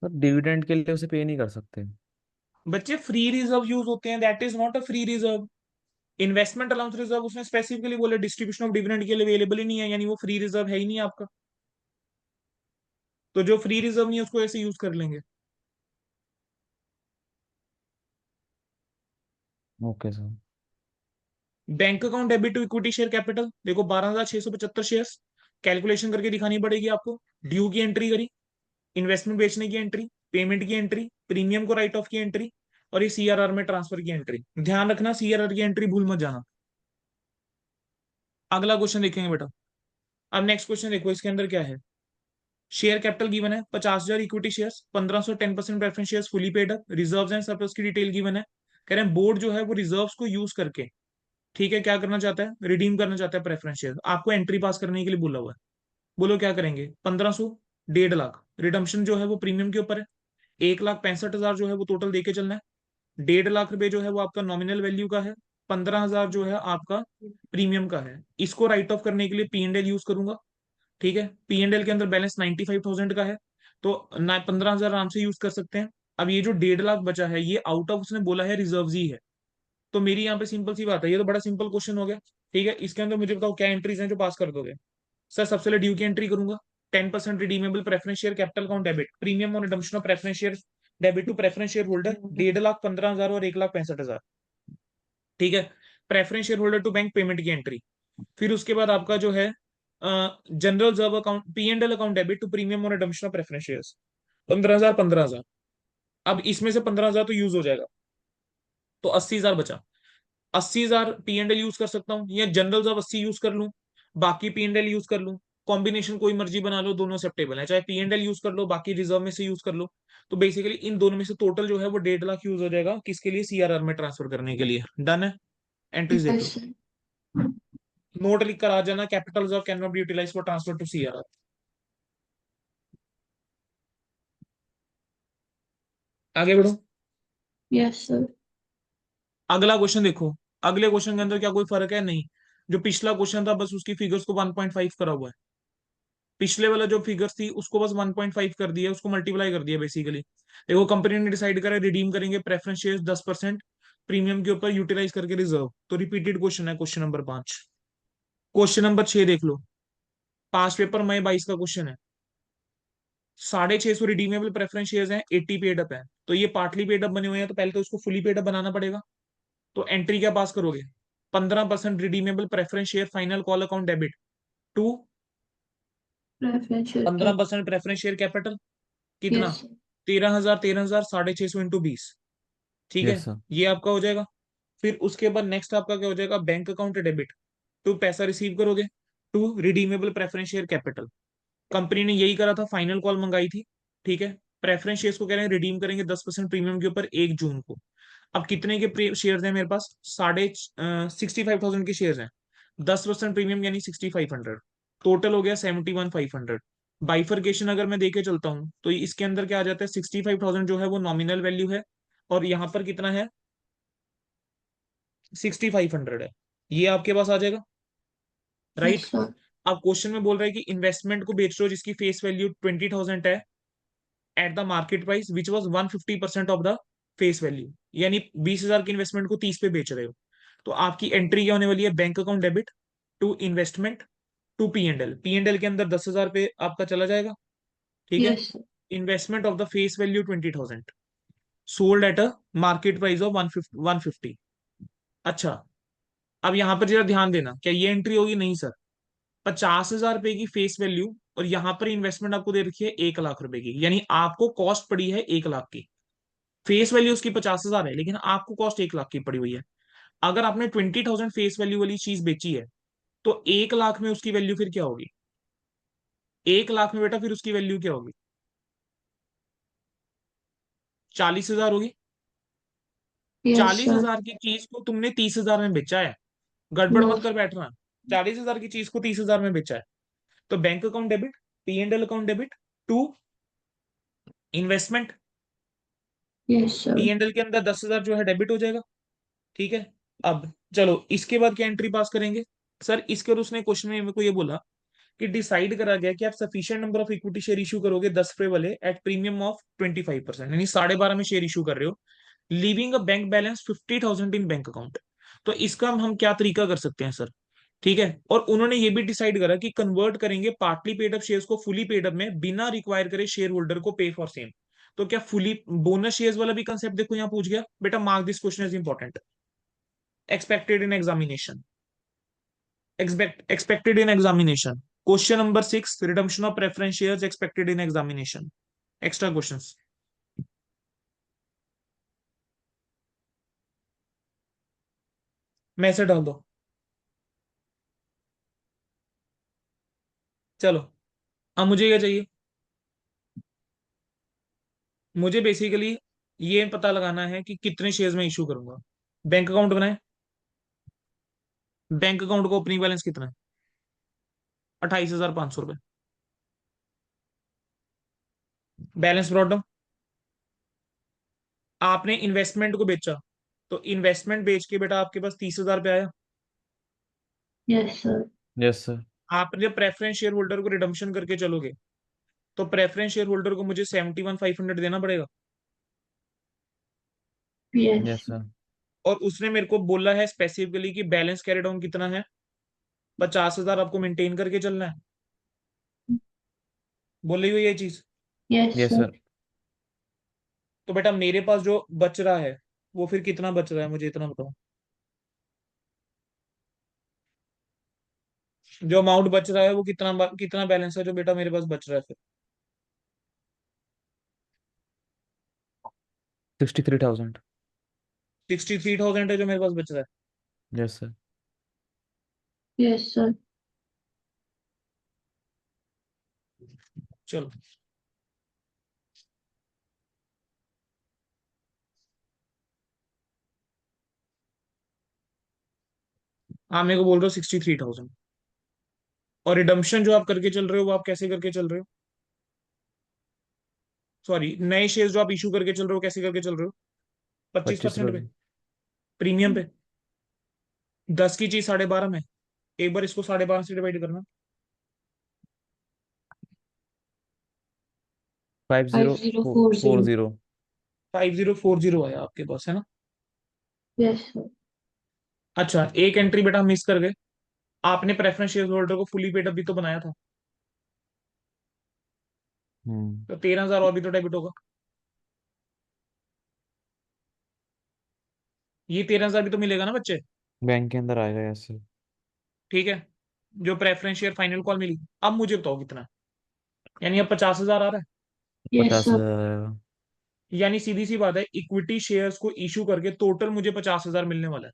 सर डिविडेंड के लिए उसे पे नहीं कर सकते। बच्चे फ्री रिजर्व यूज होते हैं, that is not a free reserve. Investment allowance reserve उसने स्पेसिफिकली बोले डिस्ट्रीब्यूशन ऑफ डिविडेंड के लिए अवेलेबल ही नहीं है, यानी वो फ्री रिजर्व है ही नहीं आपका। तो जो फ्री रिजर्व नहीं है उसको ऐसे यूज कर लेंगे। Okay sir. Bank account debit to equity share capital, देखो 12,675 शेयर, कैलकुलेशन करके दिखानी पड़ेगी आपको। ड्यू की एंट्री करी, इन्वेस्टमेंट बेचने की एंट्री, पेमेंट की एंट्री, प्रीमियम को राइट ऑफ की एंट्री, और ये सीआरआर में ट्रांसफर की एंट्री। ध्यान रखना सीआरआर की एंट्री भूल मत जाना। अगला क्वेश्चन देखेंगे बेटा। अब नेक्स्ट क्वेश्चन देखो, इसके अंदर क्या है। शेयर कैपिटल गिवन है 50,000 equity shares, 1500 10% preference shares fully paid up, reserves and surplus की डिटेल गिवन है। कह रहे हैं बोर्ड जो है वो रिजर्व्स को यूज करके, ठीक है, क्या करना चाहता है, रिडीम करना चाहता है प्रेफरेंस शेयर। आपको एंट्री पास करने के लिए बोला हुआ है। बोलो क्या करेंगे। 1500, 1.5 लाख रिडम्पशन जो है वो प्रीमियम के ऊपर है। 1,65,000 जो है वो टोटल देके चलना है। 1.5 लाख रुपए जो है वो आपका नॉमिनल वैल्यू का है। 15,000 जो है आपका प्रीमियम का है। इसको राइट ऑफ करने के लिए पी एंड एल यूज करूंगा। ठीक है, पी एंड एल के अंदर बैलेंस 95,000 का है, तो ना 15,000 आराम से यूज कर सकते हैं। अब ये जो 1.5 लाख बचा है ये आउट ऑफ उसने बोला है रिजर्व ही है। तो मेरी यहाँ पे सिंपल सी बात है, ये तो बड़ा सिंपल क्वेश्चन हो गया। ठीक है, इसके अंदर मुझे बताओ क्या एंट्रीज हैं जो पास कर दोगे। सर सबसे पहले ड्यू की एंट्री करूंगा। 10% redeemable preference share capital account debit, premium और redemption of preference share debit to preference share holder, 1,15,000 और 1,65,000। ठीक है, preference share holder to bank payment की एंट्री। फिर उसके बाद आपका जो है general reserve account P and L account debit to premium और रिडम्पशन ऑफ प्रेफरेंस शेयर्स, 15,000 15,000। अब इसमें से 15,000 तो यूज हो जाएगा, तो 80,000 बचा। 80,000 पी एंड एल यूज कर सकता हूँ, या जनरल रिजर्व 80 यूज कर लूँ, बाकी पी एंड एल यूज कर लूँ। कॉम्बिनेशन कोई मर्जी बना लो, दोनों एक्सेप्टेबल है, चाहे पी एंड एल यूज कर लो बाकी रिजर्व में से यूज कर लो। तो बेसिकली इन दोनों में से टोटल जो है वो 1.5 लाख यूज हो जाएगा, किसके लिए, सीआरआर में ट्रांसफर करने के लिए। डन है, एंट्रीज देख लो। Yes, sir. नोट लिख कर आ जाना, capital reserve can not be utilise for transfer to CRR. आगे बढ़ो। Yes, sir. अगला क्वेश्चन देखो। अगले क्वेश्चन के अंदर क्या कोई फर्क है, नहीं। जो पिछला क्वेश्चन था बस उसकी फिगर्स को 1.5 करा हुआ है। पिछले वाला जो फिगर्स थी उसको बस 1.5 कर दिया, उसको मल्टीप्लाई कर दिया बेसिकली। देखो कंपनी ने डिसाइड करा रिडीम करेंगे प्रेफरेंस शेयर्स 10% प्रीमियम के ऊपर यूटिलाइज करके रिजर्व। तो रिपीटेड क्वेश्चन है, क्वेश्चन नंबर 5। क्वेश्चन नंबर 6 देख लो, 5 पेपर मई 22 का क्वेश्चन है। 650 रिडीमेबल प्रेफरेंस शेयर्स हैं, 80 पेड अप है। तो ये पार्टली पेड अप बने हुए हैं, तो पहले तो इसको फुली पेड अप बनाना पड़ेगा। तो एंट्री क्या पास करोगे। 15% redeemable preference share final call account debit to Preferential पंद्रह cap. Percent preference share capital, कितना, Yes, sir. 13,000 13,000 650 इंटू 20। ठीक है, यस सर। ये आपका हो जाएगा। फिर उसके बाद नेक्स्ट आपका क्या हो जाएगा, बैंक अकाउंट डेबिट टू पैसा रिसीव करोगे to redeemable preference share capital. Company ने यही करा था, फाइनल कॉल मंगाई थी। ठीक है, प्रेफरेंस शेयर्स को कह रहे हैं रिडीम करेंगे 10% प्रीमियम के ऊपर 1 जून को। अब कितने के शेयर्स हैं मेरे पास, 65,000 के शेयर्स हैं। 10% प्रीमियम यानी 6,500, टोटल हो गया 71,500। बाइफर्केशन अगर मैं देके चलता हूँ तो इसके अंदर क्या आ जाता है, 65,000 जो है वो नॉमिनल वैल्यू है, और यहाँ पर कितना है, 6,500 है। ये आपके पास आ जाएगा, राइट। yes, sir. अब क्वेश्चन में बोल रहा है कि इन्वेस्टमेंट को बेच रहे हो जिसकी फेस वैल्यू 20,000 है, at the market price which was 150% of the face value, यानी 20,000 की इन्वेस्टमेंट को 30 पे बेच रहे हो। तो आपकी एंट्री क्या होने वाली है, bank account debit to investment to P and L. P and L के अंदर 10,000 पे आपका चला जाएगा। ठीक है, Yes, sir. Investment of the face value 20,000, sold at a market price of 150। अच्छा, अब यहां पर जरा ध्यान देना, क्या ये एंट्री होगी, नहीं सर। 50,000 रुपए की फेस वैल्यू, और यहां पर इन्वेस्टमेंट आपको दे रखी है 1 लाख रुपए की, यानी आपको कॉस्ट पड़ी है 1 लाख की। फेस वैल्यू उसकी 50,000 है, लेकिन आपको कॉस्ट 1 लाख की पड़ी हुई है। अगर आपने 20,000 फेस वैल्यू वाली चीज बेची है, तो 1 लाख में उसकी वैल्यू फिर क्या होगी, 1 लाख में बेटा फिर उसकी वैल्यू क्या होगी, 40,000 होगी। Yes, चालीस sir. हजार की चीज को तुमने 30,000 में बेचा है, गड़बड़ No. मत कर बैठना। 40,000 की चीज को 30,000 में बेचा है, तो bank account debit, P and L account debit to investment, Yes, P sir. And L के अंदर 10,000 जो है डेबिट हो जाएगा। ठीक है। अब चलो इसके बाद क्या एंट्री पास करेंगे सर? इसके और उसने क्वेश्चन में मेरे को ये बोला कि डिसाइड करा गया कि आप sufficient number of equity share issue करोगे 10 रुपए वाले एट प्रीमियम ऑफ 25%, यानी 12.5 में शेयर इशू कर रहे हो, leaving a bank balance 50,000 in bank account. तो इसका हम क्या तरीका कर सकते हैं सर? ठीक है। और उन्होंने ये भी डिसाइड करा कि कन्वर्ट करेंगे पार्टली पेड अप शेयर्स को फुली पेड अप में, बिना रिक्वायर करे शेयर होल्डर को पे फॉर सेम। तो क्या फुली बोनस शेयर्स वाला भी कंसेप्ट देखो यहाँ पूछ गया बेटा, mark this question is important, expected in examination, expected in examination, question number 6, redemption of preference shares expected in examination, extra questions। Message डाल दो। चलो अब मुझे क्या चाहिए? मुझे बेसिकली ये पता लगाना है कि कितने शेयर्स में इशू करूंगा। बैंक अकाउंट बनाए, बैंक अकाउंट को ओपनिंग बैलेंस कितना है? 28,500 रुपए। बैलेंस ब्रॉट डाउन, आपने इन्वेस्टमेंट को बेचा, तो इन्वेस्टमेंट बेच के बेटा आपके पास 30,000 रुपये आया। Yes, sir. Yes sir. आपने जब प्रेफरेंस शेयर होल्डर को रिडम्पशन करके चलोगे, तो प्रेफरेंस शेयर होल्डर को मुझे 71,500 देना पड़ेगा। Yes. Yes sir. और उसने मेरे को बोला है स्पेसिफिकली कि बैलेंस कैरी डाउन कितना है, 50,000 आपको मेंटेन करके चलना है। बोली हुई ये चीज। Yes, yes sir. सर। तो बेटा मेरे पास जो बच रहा है वो फिर कितना बच रहा है, मुझे इतना बताओ। जो अमाउंट बच रहा है वो कितना बैलेंस है जो बेटा मेरे पास बच रहा है फिर? 63,000। 63,000 है जो मेरे पास बच रहा है। Yes sir. Yes, sir. चलो आप मेरे को बोल रहे हो 63,000, और रिडम्पशन जो आप करके चल रहे हो वो आप कैसे करके चल रहे हो? सॉरी, नए शेयर जो आप इशू करके चल रहे हो कैसे करके चल रहे हो? 25% पे, 25%। प्रीमियम पे, 10 की चीज 12.5 में। एक बार इसको 12.5 से डिवाइड करना। 5040. 5040। 5040 आया आपके पास, है ना? Yes, sir. अच्छा, एक एंट्री बेटा हम मिस कर गए, आपने प्रेफरेंस शेयर होल्डर को फुली पेड अप भी तो बनाया था, हम्म। तो 13,000 और भी तो डेबिट होगा। ये 13,000 भी तो मिलेगा ना बच्चे? बैंक के अंदर आएगा। Yes sir. ठीक है। जो प्रेफरेंस शेयर फाइनल कॉल मिली, अब मुझे बताओ कितना है? यानी अब 50,000 आ रहा है। Yes, पचास sir. हजार आएगा। यानी सीधी सी बात है, इक्विटी शेयर्स को इशू करके टोटल मुझे 50,000 मिलने वाला है।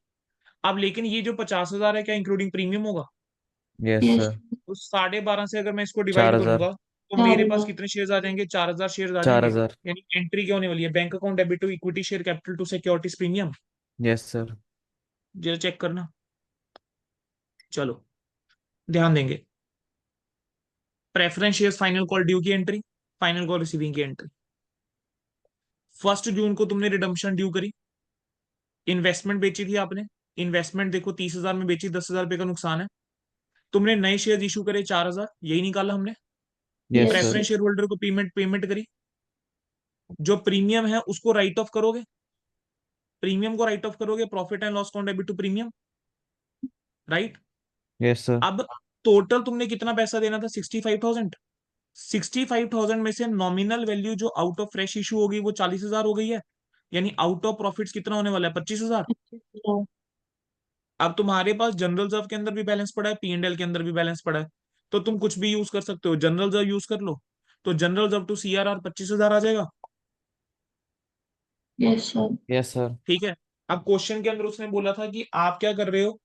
अब लेकिन ये जो 50,000 है क्या इंक्लूडिंग प्रीमियम होगा? Yes Yes. सर। तो 12.5 से अगर मैं इसको चार डिवाइड हजार करूंगा तो मेरे पास 4,000. कितने शेयर्स आ जाएंगे? 4,000 शेयर्स आ चार जाएंगे। हजार यानी एंट्री क्या होने वाली है? Bank account debit to equity share capital to securities premium. Yes sir. जरा चेक करना। चलो ध्यान देंगे। Preference shares final call due की एंट्री, फाइनल कॉल रिसीविंग की एंट्री। 1 जून को तुमने रिडम्पशन ड्यू करी, इन्वेस्टमेंट बेची थी आपने, इन्वेस्टमेंट देखो 30,000 में बेची, 10,000 रुपए का नुकसान है। तुमने नए शेयर इशू करे 4,000, यही निकाला हमने। Yes Yes, sir. sir. Preference share holder को पेमेंट पेमेंट करी, जो प्रीमियम है उसको राइट ऑफ करोगे, प्रीमियम को राइट ऑफ करोगे, profit and loss account debit to premium, right? Yes sir. अब टोटल तुमने कितना पैसा देना था? 65,000। 65,000 में से नॉमिनल वैल्यू जो आउट ऑफ फ्रेश इशू होगी वो 40,000 हो गई है। यानी आउट ऑफ प्रॉफिट्स कितना होने वाला है? 25,000। No. अब तुम्हारे पास जनरल रिजर्व के अंदर भी बैलेंस पड़ा है, पी एंड एल के अंदर भी बैलेंस पड़ा है, तो तुम कुछ भी यूज कर सकते हो। जनरल रिजर्व यूज कर लो, तो जनरल रिजर्व टू सीआरआर 25,000 आ जाएगा। Yes, sir. Yes sir. ठीक है। अब क्वेश्चन के अंदर उसने बोला था कि आप क्या कर रहे हो,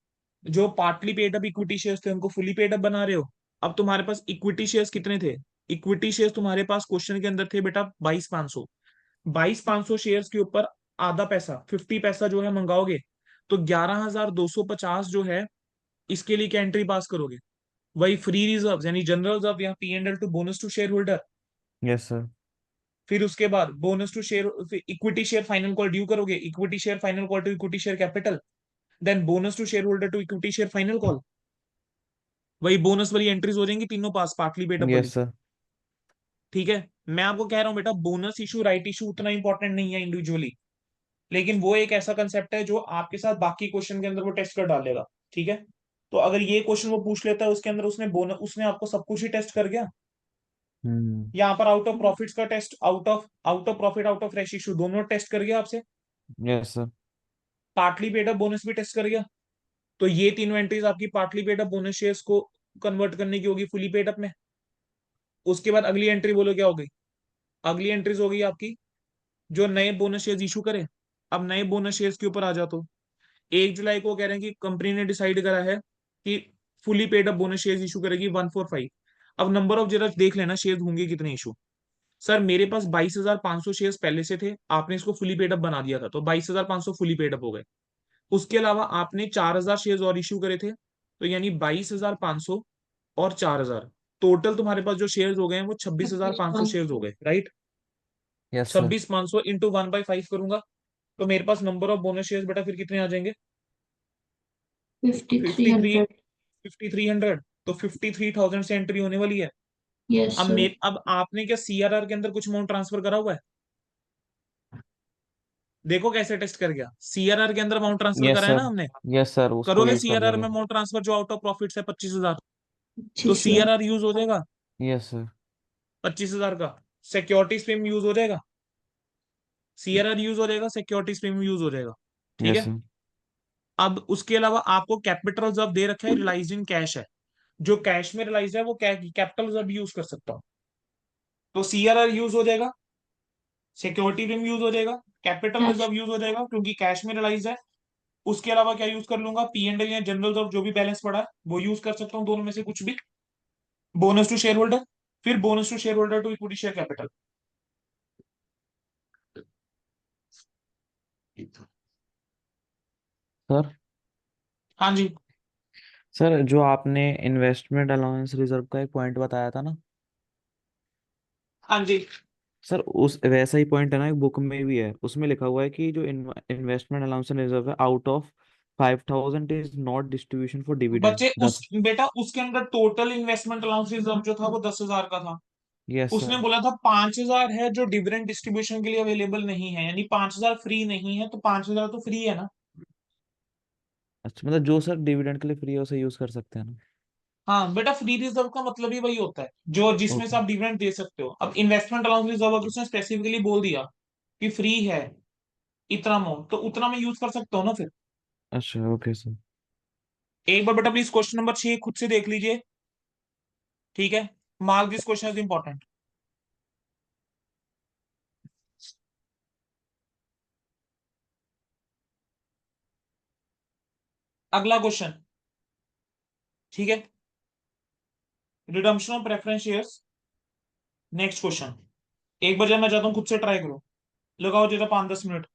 जो partly paid up equity shares थे उनको फुली पेड अप बना रहे हो। अब तुम्हारे पास इक्विटी शेयर्स कितने थे? इक्विटी शेयर्स तुम्हारे पास क्वेश्चन के अंदर थे बेटा 22,500। 22,500 शेयर्स के ऊपर आधा पैसा 50 पैसा जो है मंगाओगे, तो 11,250 जो है इसके लिए क्या एंट्री पास करोगे? वही फ्री रिजर्व यानी जनरल रिजर्व या P&L to bonus to share holder. Yes sir. फिर उसके बाद bonus to share equity share final call due करोगे, equity share final call to equity share capital, then bonus to share holder to equity share final call. वही बोनस वाली एंट्रीज हो जाएंगी तीनों पास, पार्टली पेड अप वाली। Yes sir. ठीक है, मैं आपको कह रहा हूँ बेटा बोनस इशू राइट इशू उतना इंपॉर्टेंट नहीं है इंडिविजुअली, लेकिन वो एक ऐसा कंसेप्ट है जो आपके साथ बाकी क्वेश्चन के अंदर वो टेस्ट कर डालेगा। ठीक है, तो अगर ये क्वेश्चन वो पूछ लेता है उसके अंदर उसने बोनस उसने आपको सब कुछ ही टेस्ट कर गया। हम्म। यहाँ पर आउट ऑफ प्रॉफिट्स का test, out of profit out of fresh issue दोनों टेस्ट कर गया आपसे, yes sir. Partly paid up bonus भी टेस्ट कर गया। तो ये तीनों एंट्रीज आपकी partly paid up bonus shares को कन्वर्ट करने की होगी फुली पेड अप में। उसके बाद अगली एंट्री बोलो क्या हो गई? अगली एंट्रीज हो गई आपकी जो नए बोनस शेयर्स इशू करे। अब नए बोनस शेयर्स के ऊपर आ जाओ, तो 1 जुलाई को कह रहे हैं कि कंपनी ने डिसाइड करा है कि fully paid up bonus shares issue करेगी 145। अब नंबर ऑफ जरा देख लेना शेयर्स होंगे कितने इशू। सर मेरे पास 22,500 शेयर्स पहले से थे, आपने इसको फुली पेड अप बना दिया था, तो 22,500 फुली पेड अप हो गए। उसके अलावा आपने 4,000 शेयर्स और इशू करे थे, तो यानी 22,500 और 4,000, टोटल तुम्हारे पास जो शेयर्स हो गए हैं वो 26,500 शेयर्स हो 26,500। गए, राइट? Yes sir. 26,500 इंटू 1/5 करूंगा, तो मेरे पास नंबर ऑफ बोनस शेयर्स बेटा फिर कितने आ जाएंगे? 53, 5,300। 5,300। तो 53,000 से एंट्री होने वाली है। यस अब सर। अब आपने क्या CRR के अंदर कुछ अमाउंट ट्रांसफर करा हुआ है? देखो कैसे टेस्ट कर गया, CRR के अंदर अमाउंट ट्रांसफर यस करा है ना सर। हमने। यस सर, उसको करोगे यूज कर CRR लेंगे। में अमाउंट ट्रांसफर जो आउट ऑफ प्रॉफिट है 25,000, तो 25,000। CRR यूज हो जाएगा यस सर। 25,000 का। सिक्योरिटीज पे यूज हो जाएगा, CRR यूज हो जाएगा, सिक्योरिटीज पे यूज हो जाएगा। ठीक यस है, सर। अब उसके अलावा आपको कैपिटल रिजर्व दे रखा है, रिलाइज इन कैश है, जो कैश में रिलाइज है वो कैपिटल रिजर्व यूज कर सकता हूँ। तो CRR यूज हो जाएगा, सिक्योरिटी में यूज हो जाएगा, कैपिटल कैश। रिजर्व यूज हो जाएगा क्योंकि कैश में रिलाइज है। उसके अलावा क्या यूज कर लूंगा? P&L या जनरल रिजर्व जो भी बैलेंस पड़ा है वो यूज कर सकता हूँ, दोनों में से कुछ भी। बोनस टू शेयर होल्डर, फिर bonus to share holder to equity share capital. Sir. हाँ जी। सर, जो आपने इन्वेस्टमेंट अलाउंस रिजर्व का एक पॉइंट बताया था ना, हाँ जी, सर उस वैसा ही पॉइंट है ना, एक बुक में भी है, उसमें लिखा हुआ है कि जो इन्वेस्टमेंट अलाउंस रिजर्व है, out of 5,000 is not distribution for dividend बच्चे उस 10। बेटा उसके अंदर टोटल इन्वेस्टमेंट अलाउंस रिजर्व जो था वो 10,000 का था। यस उसने सर। बोला था 5,000 है जो डिविडेंड डिस्ट्रीब्यूशन के लिए अवेलेबल नहीं है, यानी 5,000 फ्री नहीं है, तो 5,000 तो फ्री है ना। अच्छा, मतलब जो सर डिविडेंड के लिए फ्री है उसे यूज कर सकते हैं ना? हाँ बेटा, फ्री रिजर्व का मतलब ही वही होता है जो जिसमें से ओके। आप डिविडेंड दे सकते हो। अब इन्वेस्टमेंट अलाउंस रिजर्व अगर उसने स्पेसिफिकली बोल दिया कि फ्री है इतना अमाउंट, तो उतना मैं यूज कर सकता हूँ ना फिर। अच्छा, ओके सर। एक बार बेटा प्लीज क्वेश्चन नंबर 6 खुद से देख लीजिए। ठीक है, mark this question is important. अगला क्वेश्चन, ठीक है, redemption of preference shares. Next question, एक बार जब मैं चाहता हूँ खुद से ट्राई करो, लगाओ जरा 5-10 मिनट,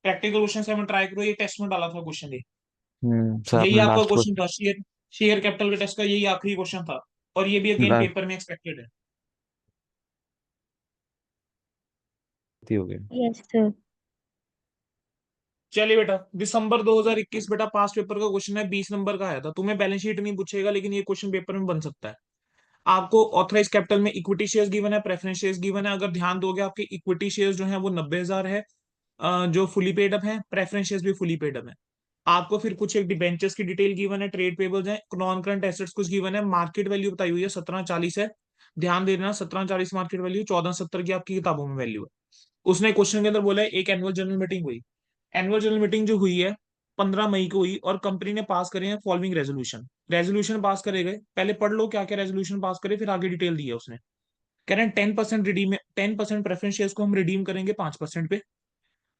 प्रैक्टिकल क्वेश्चन से मैं ट्राई करो, ये टेस्ट में डाला था क्वेश्चन, ये सर यही आपने आपका लास्ट क्वेश्चन था, शेयर शेयर कैपिटल के टेस्ट का यही आखिरी क्वेश्चन था, और ये भी अगेन क्वेश्चन पेपर में एक्सपेक्टेड है। हो गया। Yes sir. चलिए बेटा, दिसंबर 2021 बेटा पास्ट पेपर का क्वेश्चन है, 20 नंबर का आया था। तुम्हें बैलेंस शीट नहीं पूछेगा, लेकिन ये क्वेश्चन पेपर में बन सकता है। आपको ऑथराइज कैपिटल में इक्विटी शेयर्स गिवन है, प्रेफरेंस शेयर्स गिवन है। अगर ध्यान दोगे आपके इक्विटी शेयर्स जो है वो 90,000 है, जो फुली पेड अप है, प्रेफरेंस शेयर्स भी फुली पेड अप है। आपको फिर कुछ एक डिबेंचर्स की डिटेल गिवन है, ट्रेड पेबल्स है, नॉन करंट एसेट्स कुछ गिवन है, मार्केट वैल्यू बताई हुई है 1740 है। ध्यान दे देना, 1740 मार्केट वैल्यू, 1470 की आपकी किताबों में वैल्यू है। उसने क्वेश्चन के अंदर बोला है एक एनुअल जनरल मीटिंग हुई। एनुअल जनरल मीटिंग जो हुई है 15 मई को हुई, और कंपनी ने पास करे हैं फॉलोइंग रेजोल्यूशन। रेजोल्यूशन पास करे गए, पहले पढ़ लो क्या क्या रेजोल्यूशन पास करे, फिर आगे डिटेल दी है उसने। कह रहे हैं 10% रिडीम, 10% प्रेफरेंस शेयर्स को हम रिडीम करेंगे 5% पे।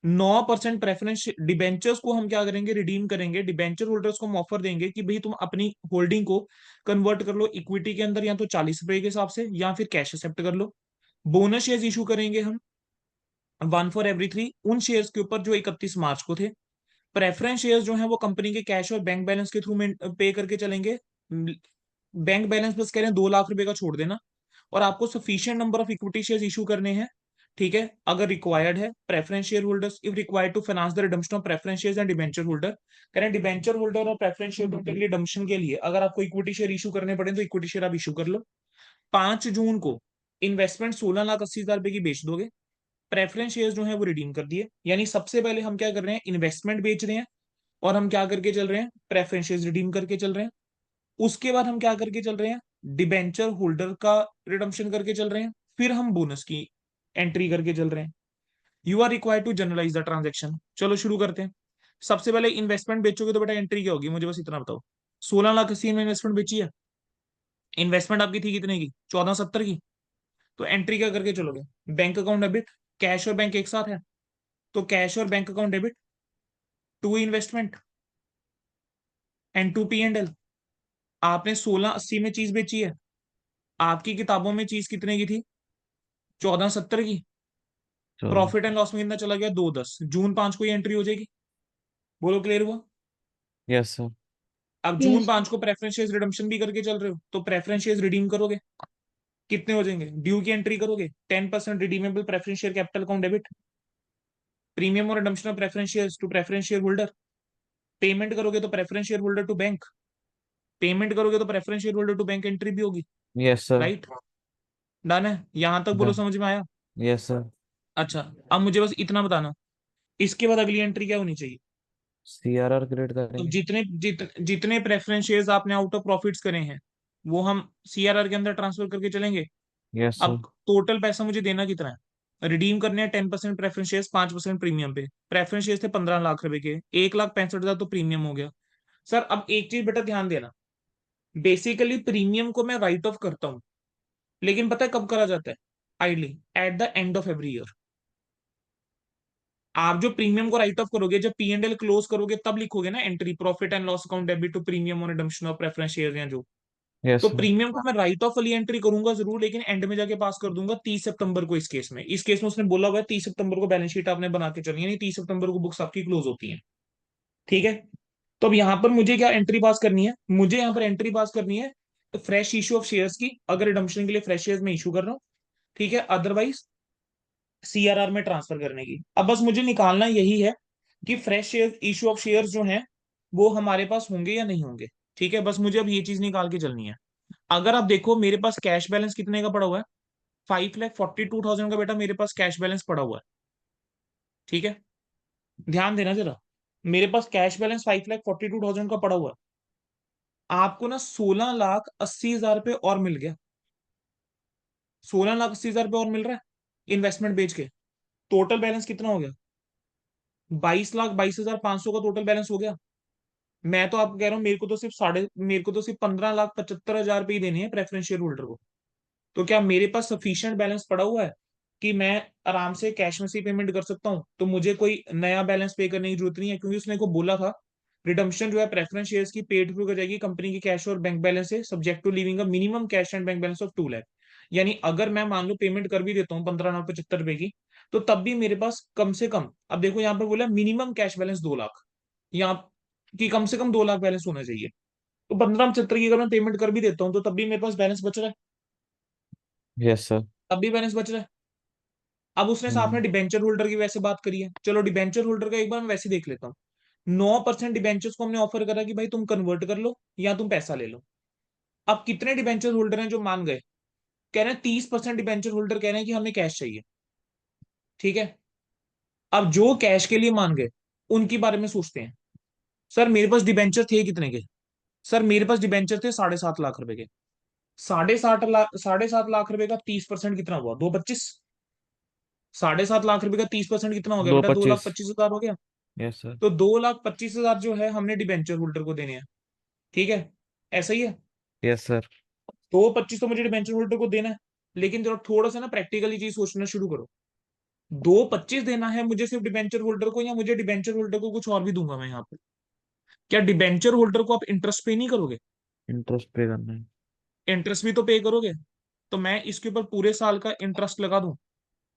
9% प्रेफरेंस डिबेंचर्स को हम क्या करेंगे? रिडीम करेंगे। डिबेंचर होल्डर्स को हम ऑफर देंगे कि भाई तुम अपनी होल्डिंग को कन्वर्ट कर लो इक्विटी के अंदर, या तो 40 रुपए के हिसाब से, या फिर कैश एक्सेप्ट कर लो। बोनस शेयर्स इशू करेंगे हम 1 फॉर एवरी 3 उन शेयर्स के ऊपर जो 31 मार्च को थे। प्रेफरेंस शेयर्स जो है वो कंपनी के कैश और बैंक बैलेंस के थ्रू पे करके चलेंगे। बैंक बैलेंस बस कह रहे हैं 2 लाख रुपए का छोड़ देना, और आपको sufficient number of equity shares issue करने हैं। ठीक है, अगर रिक्वायर्ड है preference share holders if required to finance the redemption of preference shares and debenture holder, कह रहे हैं डिबेंचर होल्डर और प्रेफरेंस शेयर होल्डर के लिए रिडम्पशन के लिए अगर आपको इक्विटी शेयर इशू करने पड़े तो इक्विटी शेयर आप इशू कर लो। 5 जून को इन्वेस्टमेंट 16,80,000 रुपए की बेच दोगे। प्रेफरेंस शेयर्स जो है वो रिडीम कर दिए। यानी सबसे पहले हम क्या कर रहे हैं, इन्वेस्टमेंट बेच रहे हैं, और हम क्या करके चल रहे हैं, प्रेफरेंस शेयर्स रिडीम करके चल रहे हैं। उसके बाद हम क्या करके चल रहे हैं, डिबेंचर होल्डर का रिडम्पशन करके चल रहे हैं। फिर हम बोनस की एंट्री करके चल रहे हैं। You are required to journalise the transaction. चलो शुरू करते हैं। सबसे पहले इन्वेस्टमेंट बेचोगे तो बेटा एंट्री क्या होगी, मुझे बस इतना बताओ। 16,80,000 में इन्वेस्टमेंट बेची है। इन्वेस्टमेंट आपकी थी कितने की, 1470 की। तो एंट्री क्या करके चलोगे, बैंक अकाउंट डेबिट, कैश और बैंक एक साथ है, तो कैश और bank account debit to investment and to P and L. आपने 1680 में चीज बेची है, आपकी किताबों में चीज कितने की थी, 1470 की। चलो। प्रॉफिट एंड लॉस में कितना चला गया, 210। जून 5 को ये एंट्री हो जाएगी। बोलो क्लियर हुआ। Yes sir. अब Yes, जून 5 को प्रेफरेंस शेयर्स रिडम्पशन भी करके चल रहे हो, तो प्रेफरेंस शेयर्स रिडीम करोगे, कितने हो जाएंगे, ड्यू की एंट्री करोगे 10% redeemable preference share capital account debit, premium और redemption of preference shares to preference share holder. Payment करोगे तो preference share holder to bank, payment करोगे तो preference share holder to bank entry भी होगी। Yes sir. राइट, डन है, यहां तक बोलो डन। समझ में आया। Yes sir. अच्छा, अब मुझे बस इतना बताना, इसके बाद अगली एंट्री क्या होनी चाहिए। CRR क्रिएट तो करेंगे। जितने प्रेफरेंस शेयर्स आपने आउट ऑफ प्रॉफिट्स करे हैं वो हम सीआरआर के अंदर ट्रांसफर करके चलेंगे। Yes sir. अब टोटल पैसा मुझे देना कितना है, रिडीम करने हैं 10% प्रेफरेंस शेयर्स, 5% प्रीमियम पे। प्रेफरेंस शेयर्स थे 15 लाख रुपए के, 1,65,000 तो प्रीमियम हो गया। सर अब एक चीज बेटा ध्यान देना, बेसिकली प्रीमियम को मैं राइट ऑफ करता हूँ, लेकिन पता है कब करा जाता है, ideally at the end of every year. आप जो प्रीमियम को राइट ऑफ करोगे, जब पी एंड एल क्लोज करोगे तब लिखोगे ना entry, profit and loss account debit to premium और रिडम्पशन ऑफ प्रेफरेंस शेयर या जो। यस तो सर। प्रीमियम का मैं राइट ऑफ वाली एंट्री करूंगा जरूर, लेकिन एंड में जाके पास कर दूंगा 30 सितंबर को। इस केस में उसने बोला हुआ है 30 सितंबर को बैलेंस शीट आपने बना के चलनी है, नहीं 30 सितंबर को बुक्स आपकी क्लोज होती हैं। ठीक है, तो अब यहाँ पर मुझे क्या एंट्री पास करनी है, मुझे यहाँ पर एंट्री पास करनी है फ्रेश इशू ऑफ शेयर्स की, अगर रिडम्पशन के लिए फ्रेश शेयर्स में इशू कर रहा हूँ। ठीक है, अदरवाइज सीआरआर में ट्रांसफर करने की। अब बस मुझे निकालना यही है कि fresh share issue of shares जो हैं वो हमारे पास होंगे या नहीं होंगे। ठीक है, बस मुझे अब ये चीज निकाल के चलनी है। अगर आप देखो मेरे पास कैश बैलेंस कितने का पड़ा हुआ है, 5,42,000 का बेटा मेरे पास कैश बैलेंस पड़ा हुआ है। ठीक है, ध्यान देना जरा, मेरे पास कैश बैलेंस 5,42,000 का पड़ा हुआ है। आपको ना 16,80,000 रुपये और मिल गया, 16,80,000 रुपये और मिल रहा है इन्वेस्टमेंट बेच के। टोटल बैलेंस कितना हो गया, 22,22,500 का टोटल बैलेंस हो गया। मैं तो आपको कह रहा हूँ मेरे को तो सिर्फ 15,75,000 रुपये ही देने हैं प्रेफरेंस शेयर होल्डर को। तो क्या मेरे पास सफिशिएंट बैलेंस पड़ा हुआ है कि मैं आराम से कैश में से पेमेंट कर सकता हूँ, तो मुझे कोई नया बैलेंस पे करने की जरूरत नहीं है, क्योंकि उसने को बोला था रिडम्पशन जो है प्रेफरेंस शेयर्स की पेड थ्रू कर जाएगी कंपनी की कैश और बैंक बैलेंस से, subject to leaving a minimum cash and bank balance of 2 lakh. यानी अगर मैं मान लो पेमेंट कर भी देता हूँ 15,75 रुपए की, तो तब भी मेरे पास कम से कम, अब देखो यहाँ पर बोला मिनिमम कैश बैलेंस 2 लाख, यहाँ की कम से कम 2 लाख बैलेंस होना चाहिए। तो 15,75 की अगर मैं पेमेंट कर भी देता हूँ तो तब भी मेरे पास बैलेंस बच रहा है, यस सर। तब भी बैलेंस बच रहा है। अब उसने साथ में डिबेंचर होल्डर की वैसे बात करी है, चलो डिबेंचर होल्डर का एक बार मैं वैसे देख लेता हूँ। 9% डिबेंचर्स को हमने ऑफर करा कि भाई तुम कन्वर्ट कर लो या तुम पैसा ले लो। अब कितने डिबेंचर होल्डर हैं जो मान गए, कह रहे हैं 30% डिबेंचर होल्डर कह रहे हैं कि हमें कैश चाहिए। ठीक है, अब जो कैश के लिए मान गए उनके बारे में सोचते हैं। सर मेरे पास डिबेंचर थे कितने के, सर मेरे पास डिबेंचर थे 7.5 लाख रुपए के। 7.5 लाख रुपए का 30% कितना हुआ, 225। 7.5 लाख रुपए का 30% कितना हो गया दो बेटा, दो लाख पच्चीस पच्चीस हजार हो गया। Yes sir. तो 2,25,000 जो है हमने डिबेंचर होल्डर को देने हैं। ठीक है, ऐसा ही है, यस सर। 2,25 तो मुझे डिबेंचर होल्डर को देना है। लेकिन जरा थोड़ा सा ना प्रैक्टिकली चीज सोचना शुरू करो, 2,25 देना है मुझे सिर्फ डिबेंचर होल्डर को, या मुझे डिबेंचर होल्डर को कुछ और भी दूंगा मैं यहाँ पे। क्या डिबेंचर होल्डर को आप इंटरेस्ट पे नहीं करोगे, इंटरेस्ट पे करना है। इंटरेस्ट भी तो पे करोगे। तो मैं इसके ऊपर पूरे साल का इंटरेस्ट लगा दूं,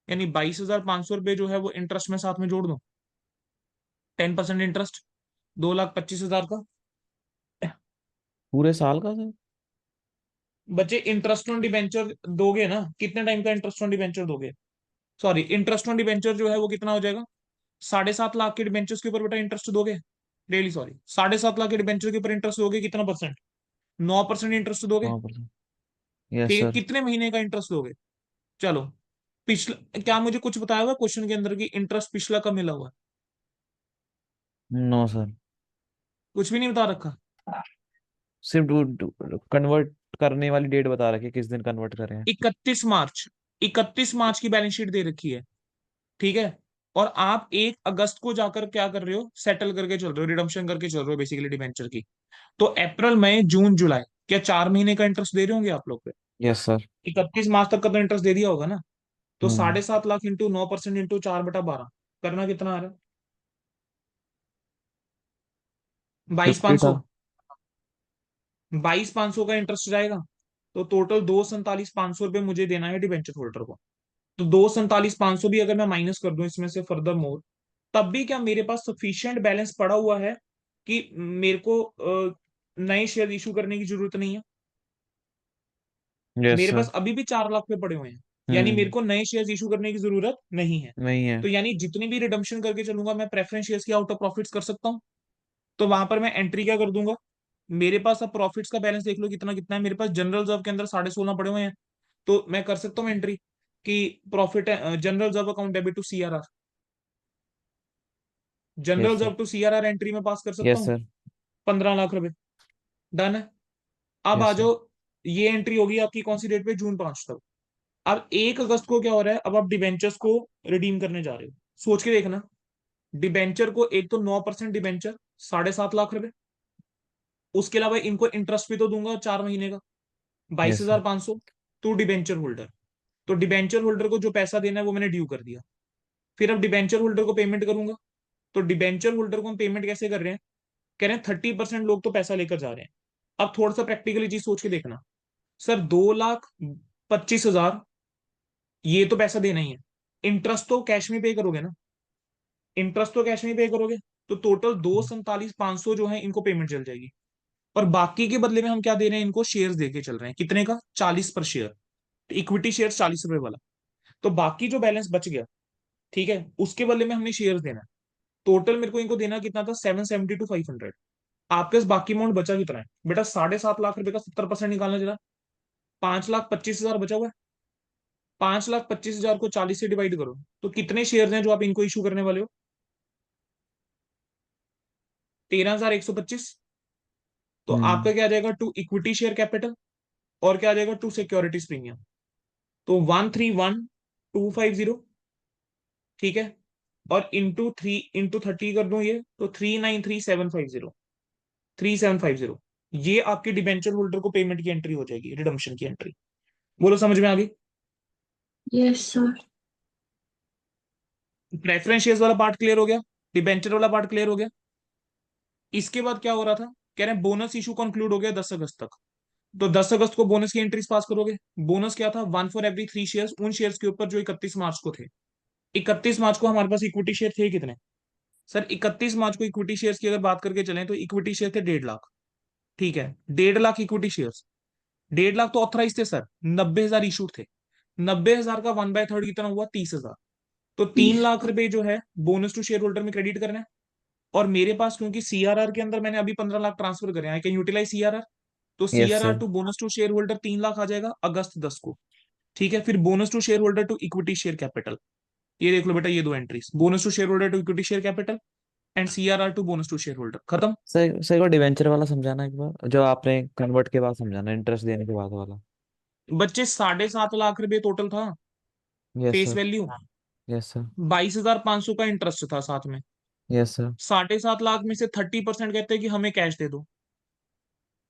यानी 22,500 रुपये जो है वो इंटरेस्ट में साथ में जोड़ दो, 10% इंटरेस्ट, 2,25,000 का। पूरे साल का सर? बच्चे इंटरेस्ट ऑन डिबेंचर दोगे ना, कितने टाइम का इंटरेस्ट ऑन डिबेंचर दोगे? सॉरी, इंटरेस्ट ऑन डिबेंचर जो है वो कितना हो जाएगा? 7.5 लाख के डिबेंचर्स के ऊपर बेटा इंटरेस्ट दोगे डेली, सॉरी 7.5 लाख के डिबेंचर के ऊपर इंटरेस्ट दोगे, कितना परसेंट? 9% इंटरेस्ट दोगे। 9%। यस ठीक है, सर। कितने महीने का इंटरेस्ट दोगे? चलो, पिछला क्या मुझे कुछ बताया हुआ क्वेश्चन के अंदर कि इंटरेस्ट पिछला कब मिला हुआ है? No sir. कुछ भी नहीं बता रखा। सिर्फ कन्वर्ट करने वाली डेट बता रखी है, किस दिन कन्वर्ट करें। 31 मार्च, 31 मार्च की बैलेंस शीट दे रखी है। ठीक है, और आप 1 अगस्त को जाकर क्या कर रहे हो? सेटल करके चल रहे हो, रिडम्पशन करके चल रहे हो बेसिकली डिबेंचर की। तो अप्रैल मई जून जुलाई, क्या 4 महीने का इंटरेस्ट दे रहे होंगे आप लोग पे? Yes sir. 31 मार्च तक का तो इंटरेस्ट दे दिया होगा ना। तो हम्म। 7.5 लाख इंटू 9% इंटू 4/12 करना कितना आ रहा है? 50 था। 22,500। 22,500 का इंटरेस्ट जाएगा, तो टोटल 2,47,500 रुपये मुझे देना है डिबेंचर होल्डर को। तो 2,47,500 भी अगर मैं माइनस कर दूं इसमें से फर्दर मोर, तब भी क्या मेरे पास सफिशिएंट बैलेंस पड़ा हुआ है कि मेरे को नए शेयर इशू करने की जरूरत नहीं है? यस मेरे सर। पास अभी भी 4 लाख पे पड़े हुए हैं, यानी मेरे हम्म। को नए शेयर्स इशू करने की जरूरत नहीं है। नहीं है। तो यानी जितनी भी रिडम्पशन करके चलूंगा मैं प्रेफरेंस शेयर्स की आउट ऑफ प्रॉफिट्स कर सकता हूँ। तो वहां पर मैं एंट्री क्या कर दूंगा? मेरे पास अब प्रॉफिट्स का बैलेंस देख लो कितना कितना है मेरे पास, जनरल रिजर्व के अंदर 16.5 पड़े हुए हैं। तो मैं कर सकता हूँ एंट्री कि profit general reserve account debit to CRR, general yes sir. Reserve to CRR entry में पास कर सकता यस हूँ। सर। 15 लाख रुपए, डन है। अब यस आ सर। जाओ, ये एंट्री होगी आपकी कौन सी डेट पे? जून 5 तक। अब 1 अगस्त को क्या हो रहा है? अब आप डिबेंचर्स को रिडीम करने जा रहे हो, सोच के देखना। डिबेंचर को एक तो 9% डिबेंचर, 7.5 लाख रुपए, उसके अलावा इनको इंटरेस्ट भी तो दूंगा 4 महीने का, बाईस यस सर। हजार पांच सौ टू डिबेंचर होल्डर। तो डिबेंचर होल्डर को जो पैसा देना है वो मैंने ड्यू कर दिया। फिर अब डिबेंचर होल्डर को पेमेंट करूंगा। तो डिबेंचर होल्डर को हम पेमेंट कैसे कर रहे हैं? कह रहे हैं 30% लोग तो पैसा लेकर जा रहे हैं। अब थोड़ा सा प्रैक्टिकली चीज सोच के देखना। सर 2,25,000 ये तो पैसा देना ही है, इंटरेस्ट तो कैश में पे करोगे ना? इंटरेस्ट तो कैश में पे करोगे। तो टोटल 2,47,500 जो है इनको पेमेंट चल जाएगी। और बाकी के बदले में हम क्या दे रहे हैं? इनको शेयर्स देके चल रहे हैं, कितने का? 40 पर शेयर, इक्विटी शेयर 40 रुपए वाला। तो बाकी जो बैलेंस बच गया, ठीक है, उसके बदले में हमने शेयर्स देना है। टोटल मेरे को इनको देना कितना था? 770 to 500। आपके पास बाकी अमाउंट बचा कितना है बेटा? 7.5 लाख रुपए का 70% निकालना जरा। 5,25,000 बचा हुआ है। 5,25,000 को 40 से डिवाइड करो, तो कितने शेयर हैं जो आप इनको इशू करने वाले हो? 13,125। तो हम्म। आपका क्या आ जाएगा? टू इक्विटी शेयर कैपिटल, और क्या आ जाएगा? To securities premium. तो 131,250, ठीक है, और इंटू 30 कर दूं ये, तो 393,750, 3,750। ये आपकी डिबेंचर होल्डर को पेमेंट की एंट्री हो जाएगी, रिडम्पशन की एंट्री। बोलो समझ में आ गई? Yes, sir. प्रेफरेंस शेयर्स वाला पार्ट क्लियर हो गया, डिबेंचर वाला पार्ट क्लियर हो गया। इसके बाद क्या हो रहा था? कह रहे हैं बोनस इशू कंक्लूड हो गया 10 अगस्त तक। तो 10 अगस्त को बोनस की एंट्रीज पास करोगे। बोनस क्या था? 1 for every 3 शेयर्स, उन शेयर्स के ऊपर जो 31 मार्च को थे। 31 मार्च को हमारे पास इक्विटी शेयर थे कितने? सर 31 मार्च को इक्विटी शेयर्स की अगर बात करके चलें तो इक्विटी शेयर थे 1.5 लाख। ठीक है, 1.5 लाख इक्विटी शेयर्स। 1.5 लाख तो ऑथराइज थे सर, 90,000 इशूड थे। 90,000 का 1/3 कितना हुआ? 30,000। तो 3 लाख रुपए जो है बोनस टू शेयर होल्डर में क्रेडिट करना है। और मेरे पास क्योंकि सीआरआर के अंदर मैंने अभी 15 लाख ट्रांसफर करे, आई कैन यूटिलाइज सीआरआर। तो yes CRR sir. To bonus to share holder 3 lakh आ जाएगा अगस्त 10 को। ठीक है, फिर bonus to share holder to equity share capital, ये देख लो बेटा, ये दो entries, bonus to share holder to equity share capital and CRR to bonus to share holder, खत्म। सर सर को डिवेंचर वाला समझाना एक बार, जो आपने कन्वर्ट के बाद समझाना, इंटरेस्ट देने के बाद वाला। बच्चे 7.5 लाख रुपए टोटल था yes face sir. Value, yes sir. 22,500 का इंटरेस्ट था साथ में। Yes sir. 7.5 लाख में से 30% कहते हैं कि हमें कैश दे दो।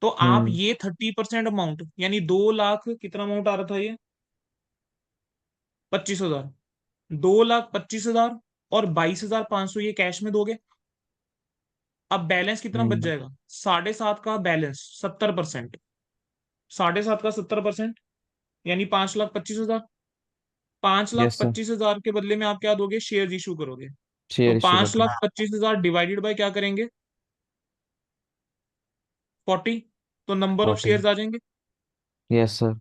तो आप हम्म। ये 30% अमाउंट, यानी 2 लाख कितना अमाउंट आ रहा था ये? 25,000। 2,25,000 और 22,500 ये कैश में दोगे। अब बैलेंस कितना बच हम्म। जाएगा? 7.5 का बैलेंस 70%, 7.5 का 70%, यानी 5,25,000। पांच लाख यस सर। पच्चीस हजार के बदले में आप क्या दोगे, शेयर इशू करोगे। तो शेयर इशू कर पांच दूंगा। लाख पच्चीस हजार डिवाइडेड बाय क्या करेंगे, 40, तो नंबर ऑफ 40। शेयर्स आ जाएंगे। Yes sir.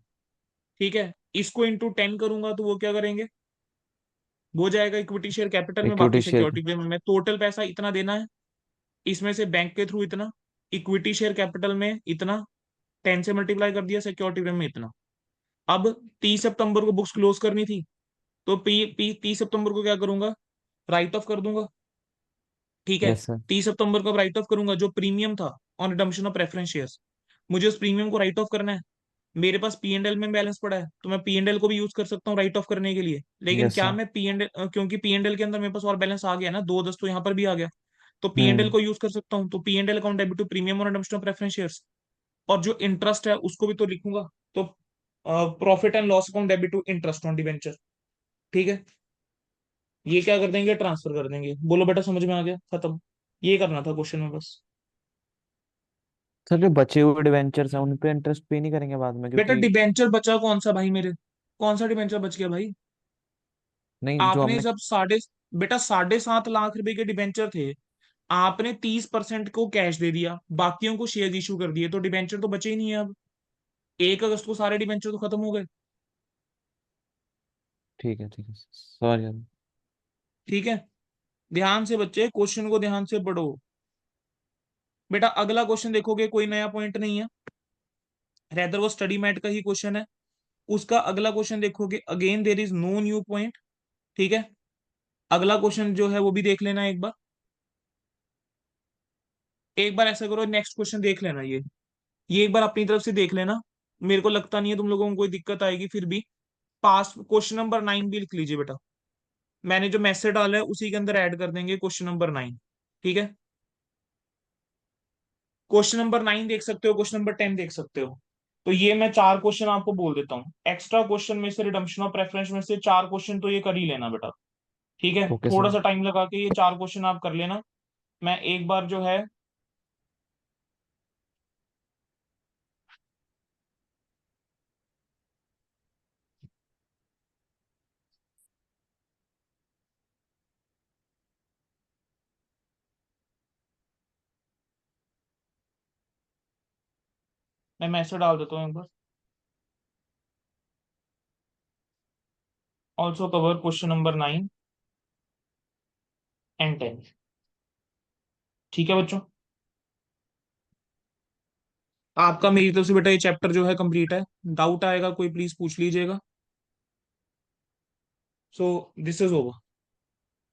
ठीक है, इसको इंटू 10 करूंगा तो वो क्या करेंगे, वो जाएगा इक्विटी शेयर कैपिटल में, बाकी इक्विटी शेयर। सिक्योरिटी में टोटल पैसा इतना देना है, इसमें से बैंक के थ्रू इतना, इक्विटी शेयर कैपिटल में इतना, 10 से मल्टीप्लाई कर दिया, सिक्योरिटी में इतना। अब 30 सितंबर को बुक्स क्लोज करनी थी, तो पी पी 30 सितंबर को क्या करूंगा, राइट ऑफ कर दूंगा। ठीक है, यस सर। 30 सितंबर को राइट ऑफ करूंगा जो प्रीमियम था on redemption of preference shares, मुझे उस प्रीमियम को राइट ऑफ करना है। मेरे पास पी एंड एल में बैलेंस पड़ा है, तो मैं पी एंड एल को भी यूज कर सकता हूँ राइट ऑफ करने के लिए, लेकिन यस क्या सर। मैं पी एंड क्योंकि पी एंड एल के अंदर मेरे पास और बैलेंस आ गया ना, 210 तो यहाँ पर भी आ गया, तो पी एंड एल हम्म। को यूज कर सकता हूँ। तो P and L account debit to premium और रिडम्पशन ऑफ प्रेफरेंस शेयर्स, और जो इंटरेस्ट है उसको भी तो लिखूंगा। तो profit and loss account debit to interest on debenture. ठीक है, ये क्या कर देंगे, ट्रांसफर कर देंगे। बोलो बेटा, समझ में आ गया, खत्म। ये करना था क्वेश्चन में बस। सर जो बचे हुए डिवेंचर्स हैं उन पे इंटरेस्ट पे नहीं करेंगे बाद में, बेटा क्योंकि डिबेंचर बचा कौन सा भाई मेरे, कौन सा डिबेंचर बच गया भाई। नहीं जो आपने हमने। जब बेटा 7.5 लाख रुपए के डिबेंचर थे, आपने 30% को कैश दे दिया, बाकियों को शेयर इशू कर दिए, तो डिबेंचर तो बचे ही नहीं है अब। 1 अगस्त को सारे डिबेंचर तो खत्म हो गए। ठीक है, ठीक है। सॉरी। ठीक है, ध्यान से बच्चे क्वेश्चन को ध्यान से पढ़ो। बेटा अगला क्वेश्चन देखोगे, कोई नया पॉइंट नहीं है, रेदर वो स्टडी मैट का ही क्वेश्चन है। उसका अगला क्वेश्चन देखोगे, again there is no new point. ठीक है, अगला क्वेश्चन जो है वो भी देख लेना एक बार। एक बार ऐसा करो, नेक्स्ट क्वेश्चन देख लेना, ये एक बार अपनी तरफ से देख लेना। मेरे को लगता नहीं है तुम लोगों को कोई दिक्कत आएगी, फिर भी पास क्वेश्चन नंबर 9 भी लिख लीजिए बेटा। मैंने जो मैसेज डाला है उसी के अंदर ऐड कर देंगे क्वेश्चन नंबर 9। ठीक है, क्वेश्चन नंबर 9 देख सकते हो, क्वेश्चन नंबर 10 देख सकते हो। तो ये मैं 4 क्वेश्चन आपको बोल देता हूँ, एक्स्ट्रा क्वेश्चन में से, रिडम्पशन ऑफ प्रेफरेंस में से 4 क्वेश्चन तो ये कर ही लेना बेटा। ठीक है, ओके थोड़ा सर। सा टाइम लगा के ये 4 क्वेश्चन आप कर लेना। मैं एक बार जो है, मैं मैसेज डाल देता हूँ एक बार, also cover question number 9 and 10। ठीक है बच्चों, आपका मेरी तरफ से बेटा ये चैप्टर जो है कंप्लीट है। डाउट आएगा कोई प्लीज पूछ लीजिएगा। So this is over.